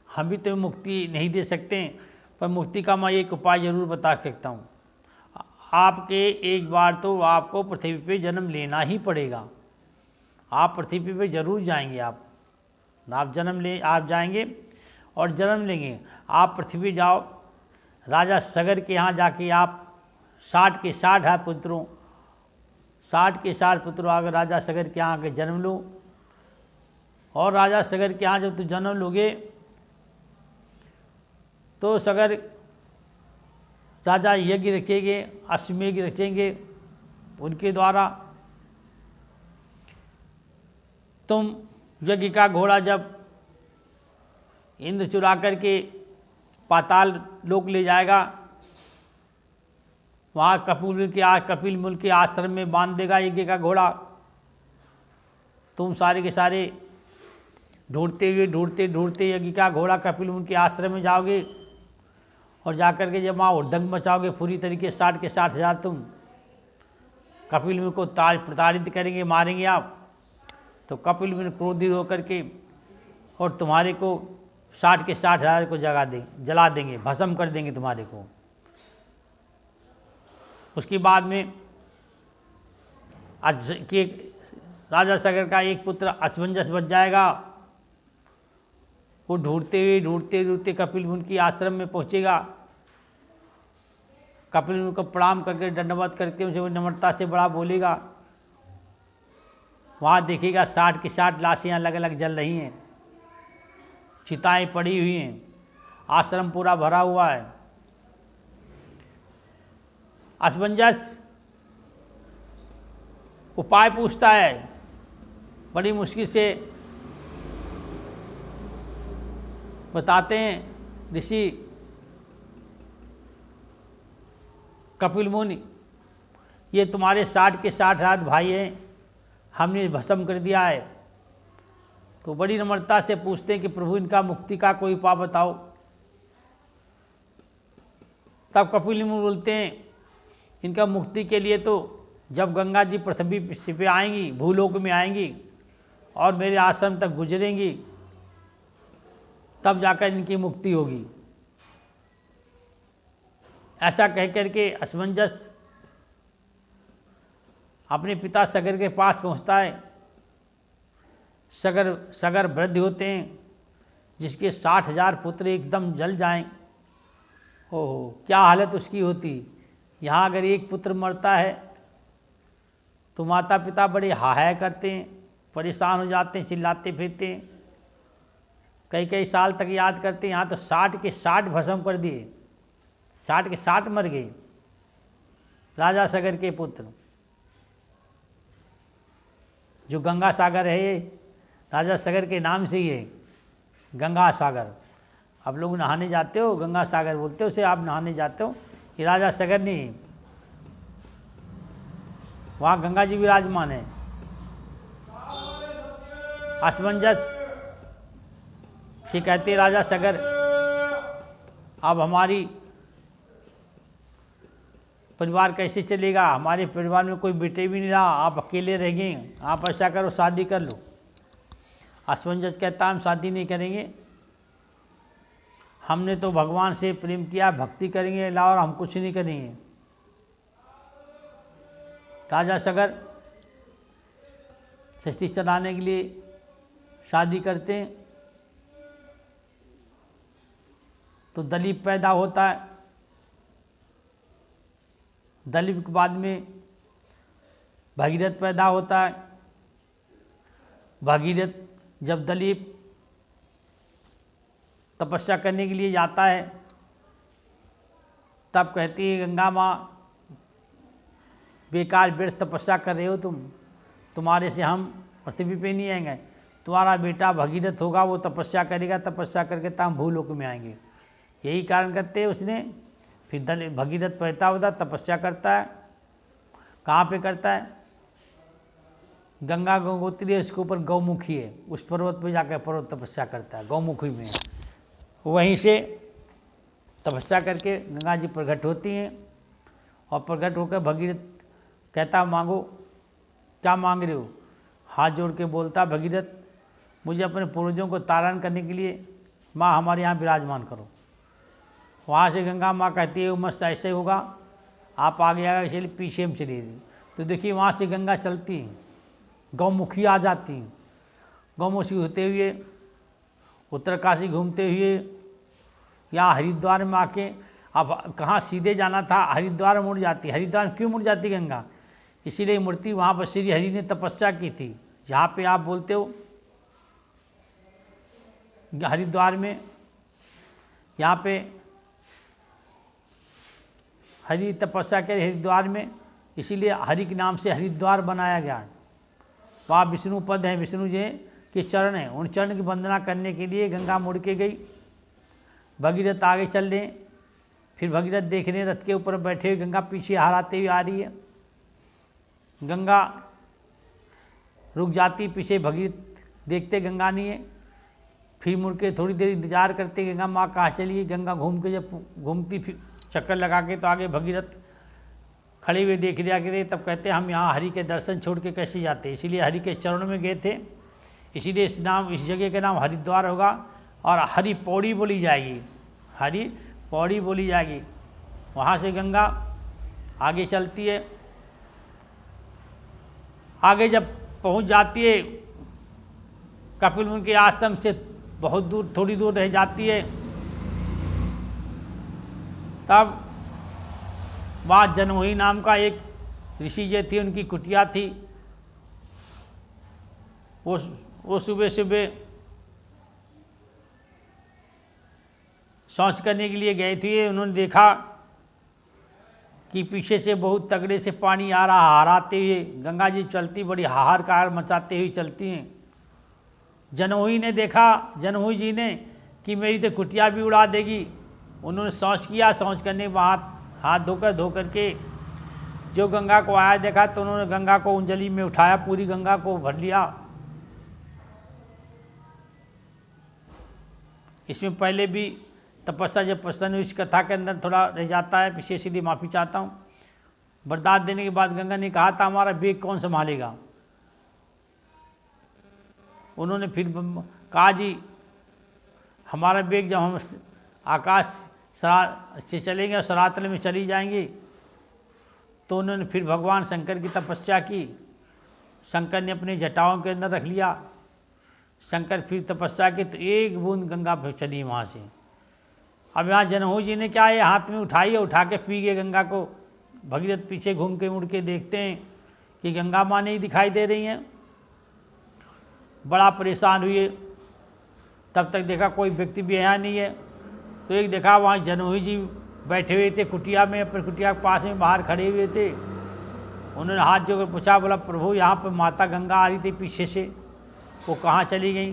S2: हम भी तुम्हें मुक्ति नहीं दे सकते, पर मुक्ति का मैं एक उपाय जरूर बता सकता हूँ। आपके एक बार तो आपको पृथ्वी पे जन्म लेना ही पड़ेगा, आप पृथ्वी पे जरूर जाएंगे। आप जाएंगे और जन्म लेंगे। आप पृथ्वी जाओ, राजा सगर के यहाँ जाके आप 60 के 60 पुत्रों 60 के 60 पुत्रों अगर राजा सगर के यहाँ आके जन्म लो, और राजा सगर के यहाँ जब तुम जन्म लोगे तो सगर राजा यज्ञ रखेंगे, अश्वमेध रखेंगे, उनके द्वारा तुम यज्ञ का घोड़ा जब इंद्र चुरा करके पाताल लोक ले जाएगा, वहाँ कपिल मुनि के आश्रम में बांध देगा यज्ञ का घोड़ा। तुम सारे के सारे ढूंढते यज्ञ का घोड़ा कपिल मुनि के आश्रम में जाओगे, और जाकर के जब वहाँ उद्दंग मचाओगे पूरी तरीके 60 के 60,000 तुम कपिल मुनि को प्रताड़ित करेंगे, मारेंगे आप। तो कपिल मुनि क्रोधित होकर के और तुम्हारे को 60 के 60,000 को जला देंगे, भस्म कर देंगे तुम्हारे को। उसके बाद में आज के राजा सगर का एक पुत्र असमंजस बच जाएगा, वो ढूंढते कपिल मुनि की आश्रम में पहुंचेगा। कपिल मुनि को प्रणाम करके दंडवत करके उनसे नम्रता से बड़ा बोलेगा। वहाँ देखेगा 60 की 60 लाशें अलग अलग जल रही हैं, चिताएं पड़ी हुई हैं, आश्रम पूरा भरा हुआ है। असमंजस उपाय पूछता है, बड़ी मुश्किल से बताते हैं ऋषि कपिल मुनि, ये तुम्हारे 60 के 60 भाई हैं, हमने भस्म कर दिया है। तो बड़ी नम्रता से पूछते हैं कि प्रभु इनका मुक्ति का कोई उपाय बताओ। तब कपिल मुनि बोलते हैं इनका मुक्ति के लिए तो जब गंगा जी पृथ्वी पे आएंगी, भूलोक में आएंगी और मेरे आश्रम तक गुजरेंगी, तब जाकर इनकी मुक्ति होगी। ऐसा कह करके असमंजस अपने पिता सगर के पास पहुंचता है। सगर वृद्ध होते हैं, जिसके 60,000 पुत्र एकदम जल जाएं। ओहो, क्या हालत उसकी होती। यहाँ अगर एक पुत्र मरता है तो माता पिता बड़े हाय करते हैं, परेशान हो जाते हैं, चिल्लाते फिरते हैं, कई कई साल तक याद करते हैं। यहाँ तो 60 के 60 भस्म कर दिए, 60 के 60 मर गए राजा सगर के पुत्र। जो गंगा सागर है ये राजा सगर के नाम से ही है, गंगा सागर। आप लोग नहाने जाते हो, गंगा सागर बोलते हो उसे, आप नहाने जाते हो, ये राजा सगर नहीं, वहाँ गंगा जी विराजमान है। असमंजस से कहते राजा सगर, अब हमारी परिवार कैसे चलेगा, हमारे परिवार में कोई बेटे भी नहीं रहा, आप अकेले रह गए, आप ऐसा करो शादी कर लो। असमंजस कहता हम शादी नहीं करेंगे, हमने तो भगवान से प्रेम किया, भक्ति करेंगे अलावा और हम कुछ नहीं करेंगे। राजा सगर सृष्टि चलाने के लिए शादी करते हैं तो दलीप पैदा होता है। दलीप के बाद में भगीरथ पैदा होता है। भगीरथ जब दलीप तपस्या करने के लिए जाता है तब कहती है गंगा माँ, बेकार व्यर्थ तपस्या कर रहे हो तुम, तुम्हारे से हम पृथ्वी पे नहीं आएंगे। तुम्हारा बेटा भगीरथ होगा, वो तपस्या करेगा, तपस्या करके तब भूलोक में आएंगे। यही कारण करते उसने फिर भगीरथ पैदा होता, तपस्या करता है। कहाँ पे करता है? गंगा गंगोत्री है, उसके ऊपर गौमुखी है, उस पर्वत पे जाकर पर्वत तपस्या करता है, गौमुखी में। वहीं से तपस्या करके गंगा जी प्रकट होती हैं और प्रकट होकर भगीरथ कहता मांगो, क्या मांग रहे हो? हाथ जोड़ के बोलता भगीरथ, मुझे अपने पूर्वजों को तारण करने के लिए माँ हमारे यहाँ विराजमान करो। वहाँ से गंगा माँ कहती है मस्त ऐसे होगा, आप आगे आएगा, इसलिए पीछे में चली गई। तो देखिए वहाँ से गंगा चलती हैं, गौमुखी आ जाती हैं, गौमुखी होते हुए उत्तरकाशी घूमते हुए यहाँ हरिद्वार में आके, अब कहाँ सीधे जाना था, हरिद्वार मुड़ जाती। हरिद्वार क्यों मुड़ जाती गंगा? इसीलिए मूर्ति वहाँ पर श्री हरि ने तपस्या की थी। जहाँ पे आप बोलते हो हरिद्वार में, यहाँ पे हरि तपस्या करे हरिद्वार में, इसीलिए हरि के नाम से हरिद्वार बनाया गया है। वहाँ विष्णु पद हैं, विष्णु जी के चरण हैं, उन चरण की वंदना करने के लिए गंगा मुड़ के गई। भगीरथ आगे चल रहे, फिर भगीरथ देख रहे रथ के ऊपर बैठे हुए, गंगा पीछे हराते हुए आ रही है। गंगा रुक जाती, पीछे भगीरथ देखते गंगा नहीं है, फिर मुड़ के थोड़ी देर इंतजार करते गंगा माँ कहाँ चली गई। गंगा घूम के जब घूमती फिर चक्कर लगा के तो आगे भगीरथ खड़े हुए देख लिया कि तब कहते हम यहाँ हरि के दर्शन छोड़ के कैसे जाते, इसीलिए हरि के चरणों में गए थे, इसीलिए इस जगह का नाम हरिद्वार होगा। और हरि पौड़ी बोली जाएगी, हरि पौड़ी बोली जाएगी। वहाँ से गंगा आगे चलती है, आगे जब पहुँच जाती है कपिल मुनि के आश्रम से बहुत दूर, थोड़ी दूर रह जाती है, तब वहाँ जनमोही नाम का एक ऋषि जी थी, उनकी कुटिया थी। वो सुबह सुबह शौच करने के लिए गए थे। उन्होंने देखा कि पीछे से बहुत तगड़े से पानी आ रहा, हराते हुए गंगा जी चलती, बड़ी हाहाकार मचाते हुए चलती हैं। जनमोही ने देखा, जनमोही जी ने कि मेरी तो कुटिया भी उड़ा देगी। उन्होंने शौच किया, शौच करने के बाद हाथ धो करके जो गंगा को आया देखा, तो उन्होंने गंगा को अंजलि में उठाया, पूरी गंगा को भर लिया। इसमें पहले भी तपस्या जब प्रसन्न हुई, इस कथा के अंदर थोड़ा रह जाता है, पीछे से लिए माफ़ी चाहता हूँ। बरदात देने के बाद गंगा ने कहा था हमारा बेग कौन संभालेगा? उन्होंने फिर कहा जी हमारा बेग जब हम आकाश से चलेंगे और सरातल में चली जाएंगी, तो उन्होंने फिर भगवान शंकर की तपस्या की। शंकर ने अपनी जटाओं के अंदर रख लिया। शंकर फिर तपस्या की तो एक बूंद गंगा फिर चली वहाँ से। अब यहाँ जनमोही जी ने क्या है, हाथ में उठाई है, उठा के पी गए गंगा को। भगीरथ पीछे घूम के मुड़ के देखते हैं कि गंगा माँ नहीं दिखाई दे रही हैं। बड़ा परेशान हुए, तब तक देखा कोई व्यक्ति भी यहाँ नहीं है। तो एक देखा वहाँ जनमोही जी बैठे हुए थे कुटिया में, अपनी कुटिया के पास में बाहर खड़े हुए थे। उन्होंने हाथ जोड़कर पूछा, बोला प्रभु यहाँ पर माता गंगा आ रही थी पीछे से, वो कहाँ चली गई,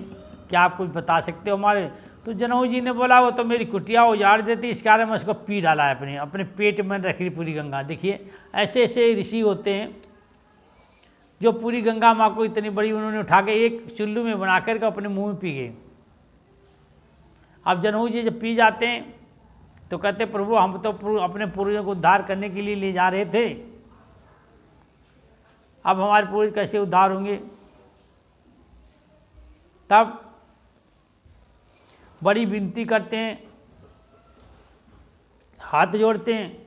S2: क्या आप कुछ बता सकते हो हमारे? तो जनमोही जी ने बोला वो तो मेरी कुटिया उजाड़ देती, इस कारण मैं उसको पी डाला है, अपने पेट में रखी पूरी गंगा। देखिए ऐसे ऐसे ऋषि होते हैं जो पूरी गंगा माँ को इतनी बड़ी उन्होंने उठा के एक चुल्लू में बना करके अपने मुंह में पी गए। अब जनमोही जी जब पी जाते हैं तो कहते प्रभु हम तो अपने पूर्वजों को उद्धार करने के लिए ले जा रहे थे, अब हमारे पूर्वज कैसे उद्धार होंगे? तब बड़ी विनती करते हैं, हाथ जोड़ते हैं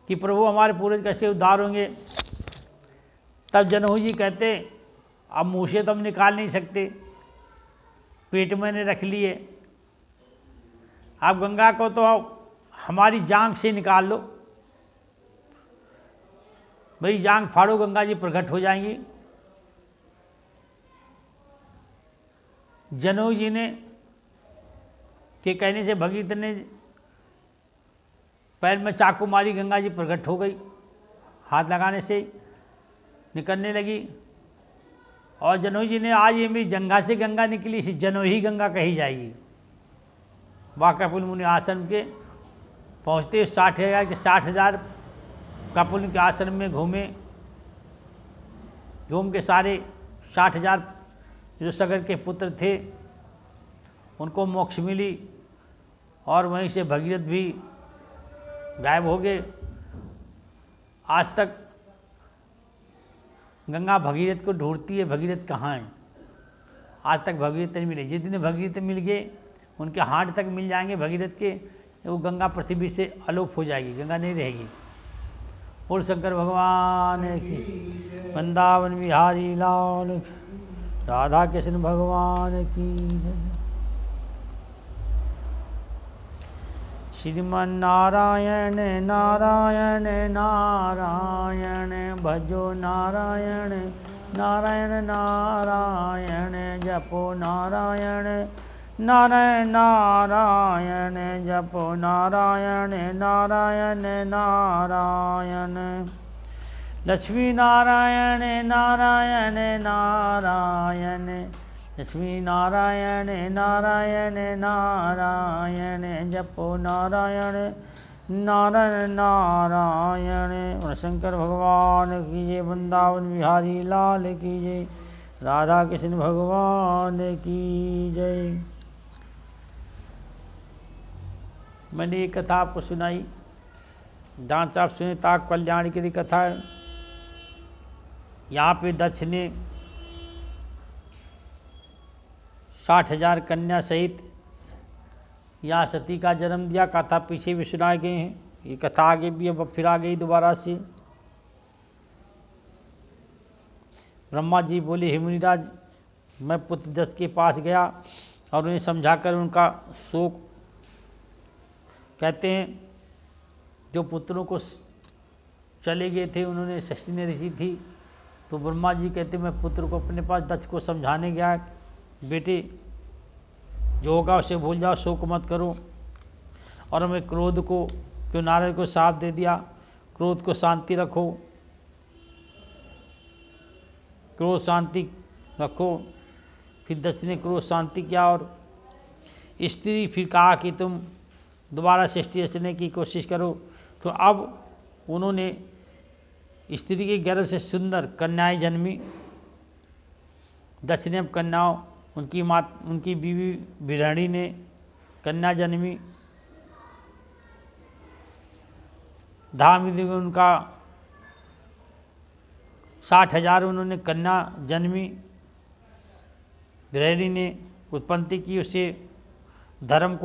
S2: कि प्रभु हमारे पूर्वज कैसे उद्धार होंगे। तब जनमोही जी कहते अब मुँह से तो हम निकाल नहीं सकते, पेट में ने रख लिए, आप गंगा को तो हमारी जांघ से निकाल लो, मेरी जांघ फाड़ो, गंगा जी प्रकट हो जाएंगी। जनमोही जी ने के कहने से भगीरथ ने पैर में चाकू मारी, गंगा जी प्रकट हो गई, हाथ लगाने से निकलने लगी। और जनोई जी ने आज ये मेरी जंघा से गंगा निकली, इसी जनोही गंगा कही जाएगी। वाकापुल मुनि आश्रम के पहुँचते 60,000 के 60,000 कापुल के आश्रम में घूमे, घूम के सारे 60,000 जो सगर के पुत्र थे उनको मोक्ष मिली, और वहीं से भगीरथ भी गायब हो गए। आज तक गंगा भगीरथ को ढूंढती है, भगीरथ कहाँ है, आज तक भगीरथ नहीं मिले। जिस दिन भगीरथ मिल गए, उनके हाथ तक मिल जाएंगे भगीरथ के, वो गंगा पृथ्वी से अलोप हो जाएगी, गंगा नहीं रहेगी। और शंकर भगवान की, वृंदावन बिहारी लाल, राधा कृष्ण भगवान की। श्रीमन नारायण नारायण नारायण, भजो नारायण नारायण नारायण, जपो नारायण नारायण नारायण, जपो नारायण नारायण नारायण। लक्ष्मी नारायण नारायण नारायण, लक्ष्मी नारायण नारायण नारायण, जपो नारायण नारायण नारायण। शंकर भगवान की जय, वृंदावन बिहारी लाल की जय, राधा कृष्ण भगवान की जय। मैंने ये कथा आपको सुनाई, दान साहब सुने ताक कल्याण की कथा है। यहाँ पे दक्ष ने 60,000 कन्या सहित यहाँ सती का जन्म दिया। कथा पीछे भी सुनाए गए हैं, ये कथा आगे भी अब फिर आ गई दोबारा से। ब्रह्मा जी बोले, हे मुनिराज, मैं पुत्र दत्त के पास गया और उन्हें समझाकर उनका शोक, कहते हैं जो पुत्रों को चले गए थे उन्होंने षष्ठी ने ऋषि थी, तो ब्रह्मा जी कहते मैं पुत्र को अपने पास दक्ष को समझाने गया, बेटे जो होगा उसे भूल जाओ, शोक मत करो। और मैं क्रोध को, क्यों नारद को साफ दे दिया, क्रोध को शांति रखो, क्रोध शांति रखो। फिर दक्ष ने क्रोध शांति किया और स्त्री फिर कहा कि तुम दोबारा सृष्टि रचने की कोशिश करो। तो अब उन्होंने स्त्री के गर्भ से सुंदर कन्याएं जन्मी। दक्ष ने अब कन्याओं, उनकी बीवी बिरहणी ने कन्या जन्मी। धाम में उनका 60,000 उन्होंने कन्या जन्मी। बिरहणी ने उत्पत्ति की, उसे धर्म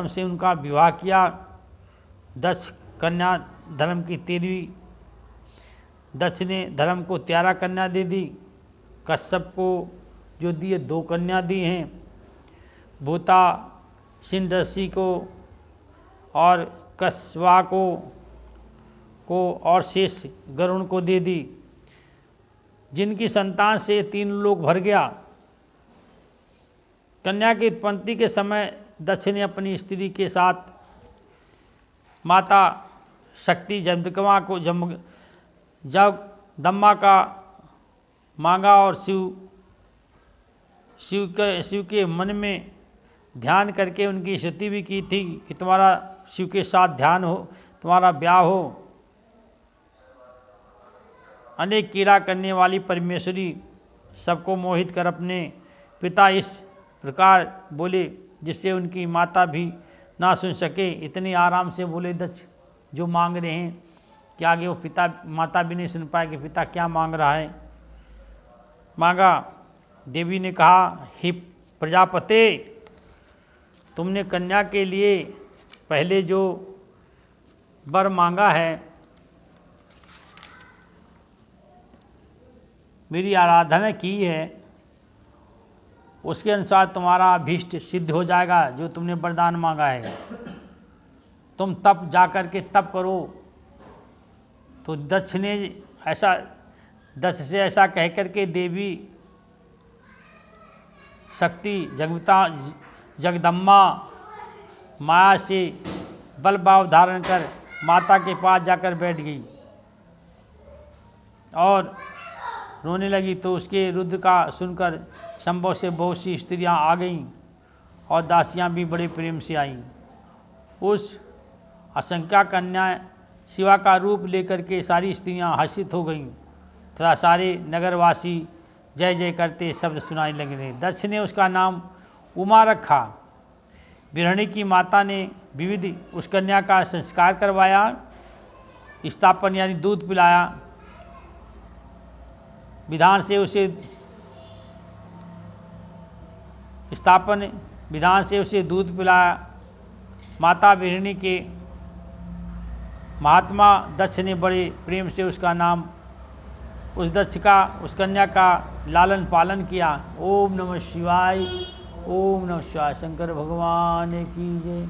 S2: से उनका विवाह किया। 10 कन्या धर्म की 13वीं। दक्ष ने धर्म को 13 कन्या दे दी। कश्यप को जो दिए 2 कन्या दी हैं, भूता सिंह को और कस्वा को और शेष गरुण को दे दी, जिनकी संतान से 3 लोक भर गया। कन्या की उत्पत्ति के समय दक्ष ने अपनी स्त्री के साथ माता शक्ति जगदम्बा का मांगा और शिव के मन में ध्यान करके उनकी स्तुति भी की थी कि तुम्हारा शिव के साथ ध्यान हो, तुम्हारा ब्याह हो। अनेक कीड़ा करने वाली परमेश्वरी सबको मोहित कर अपने पिता इस प्रकार बोले जिससे उनकी माता भी ना सुन सके। इतने आराम से बोले दक्ष जो मांग रहे हैं कि आगे वो माता भी नहीं सुन पाए कि पिता क्या मांग रहा है। मांगा। देवी ने कहा, हे प्रजापते, तुमने कन्या के लिए पहले जो वर मांगा है, मेरी आराधना की है, उसके अनुसार तुम्हारा अभीष्ट सिद्ध हो जाएगा जो तुमने वरदान मांगा है। तुम तप जा कर के तप करो। तो दक्ष से ऐसा कह कर के देवी शक्ति जगदम्बा माया से बल भाव धारण कर माता के पास जाकर बैठ गई। और रोने लगी तो उसके रुद्र का सुनकर संभव से बहुत सी स्त्रियां आ गईं और दासियां भी बड़े प्रेम से आईं। उस असंख्या कन्या शिवा का रूप लेकर के सारी स्त्रियां हर्षित हो गईं तथा सारे नगरवासी जय जय करते शब्द सुनाई लगे। दक्ष ने उसका नाम उमा रखा। बिरहणी की माता ने विविध उस कन्या का संस्कार करवाया, स्थापन यानी दूध पिलाया, विधान से उसे दूध पिलाया। माता बिरहणी के महात्मा दक्ष ने बड़े प्रेम से उसका नाम उस कन्या का लालन पालन किया। ओम नमः शिवाय, ओम नमः शिवाय। शंकर भगवान की जय,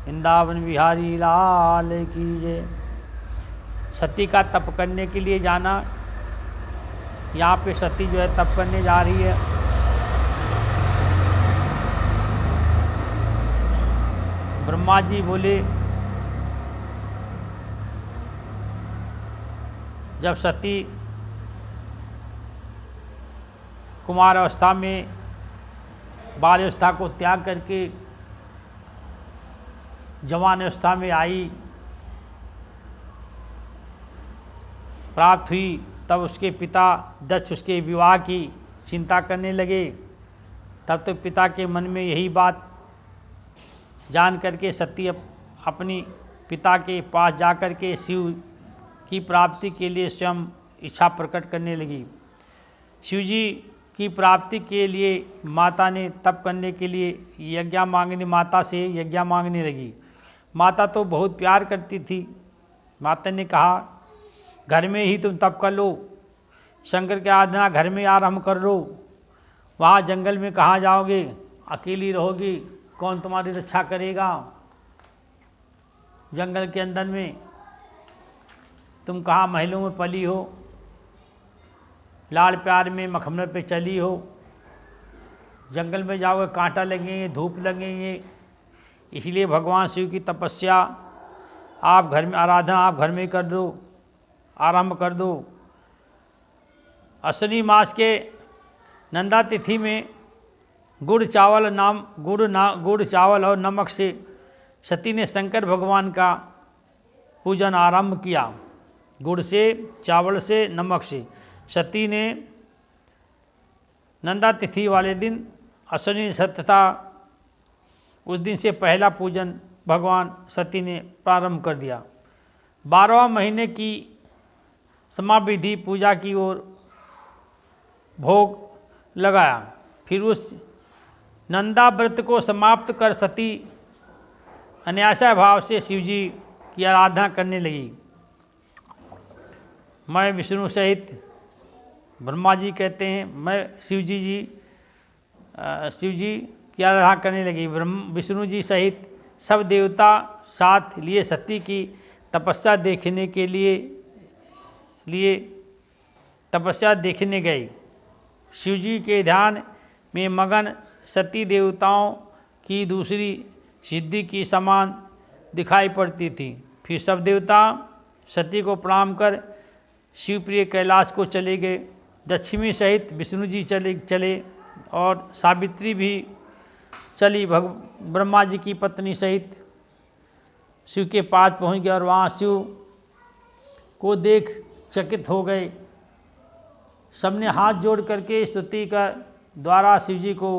S2: वृंदावन बिहारी लाल की जय। सती का तप करने के लिए जाना। यहाँ पे सती जो है तप करने जा रही है। ब्रह्मा जी बोले, जब सती कुमार अवस्था में बाल अवस्था को त्याग करके जवान अवस्था में आई प्राप्त हुई, तब उसके पिता दक्ष उसके विवाह की चिंता करने लगे। तब तो पिता के मन में यही बात जान करके सती अपनी पिता के पास जाकर के शिव की प्राप्ति के लिए स्वयं इच्छा प्रकट करने लगी। शिव जी की प्राप्ति के लिए माता ने तप करने के लिए माता से यज्ञ मांगने लगी। माता तो बहुत प्यार करती थी। माता ने कहा, घर में ही तुम तप कर लो, शंकर की आराधना घर में आरंभ कर लो। वहाँ जंगल में कहाँ जाओगे, अकेली रहोगी, कौन तुम्हारी रक्षा करेगा। जंगल के अंदर में तुम कहाँ महलों में पली हो, लाड़ प्यार में मखमल पे चली हो। जंगल में जाओगे कांटा लगेंगे, धूप लगेंगे। इसलिए भगवान शिव की तपस्या आप घर में, आराधना आप घर में कर दो, आरंभ कर दो। अश्विनी मास के नंदा तिथि में गुड़ चावल और नमक से सती ने शंकर भगवान का पूजन आरंभ किया। गुड़ से, चावल से, नमक से। सती ने नंदा तिथि वाले दिन अश्विनी तथा उस दिन से पहला पूजन भगवान सती ने प्रारंभ कर दिया। 12वां महीने की समाविधि पूजा की ओर भोग लगाया। फिर उस नंदा व्रत को समाप्त कर सती अन्यासा भाव से शिवजी की आराधना करने लगी। मैं विष्णु सहित, ब्रह्मा जी कहते हैं, मैं शिव जी की आराधना करने लगी। विष्णु जी सहित सब देवता साथ लिए सती की तपस्या देखने गए। शिव जी के ध्यान में मगन सती देवताओं की दूसरी सिद्धि की समान दिखाई पड़ती थी। फिर सब देवता सती को प्रणाम कर शिवप्रिय कैलाश को चले गए। दक्षिणी सहित विष्णु जी चले और सावित्री भी चली ब्रह्मा जी की पत्नी सहित शिव के पास पहुंच गए और वहाँ शिव को देख चकित हो गए। सबने हाथ जोड़ करके स्तुति कर द्वारा शिव जी को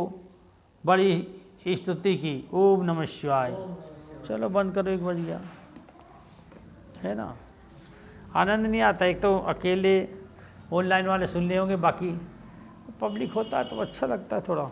S2: बड़ी स्तुति की। ओम नमः शिवाय। चलो बंद करो, 1 बज गया है ना। आनंद नहीं आता। एक तो अकेले ऑनलाइन वाले सुन ले होंगे, बाकी पब्लिक होता है तो अच्छा लगता है थोड़ा।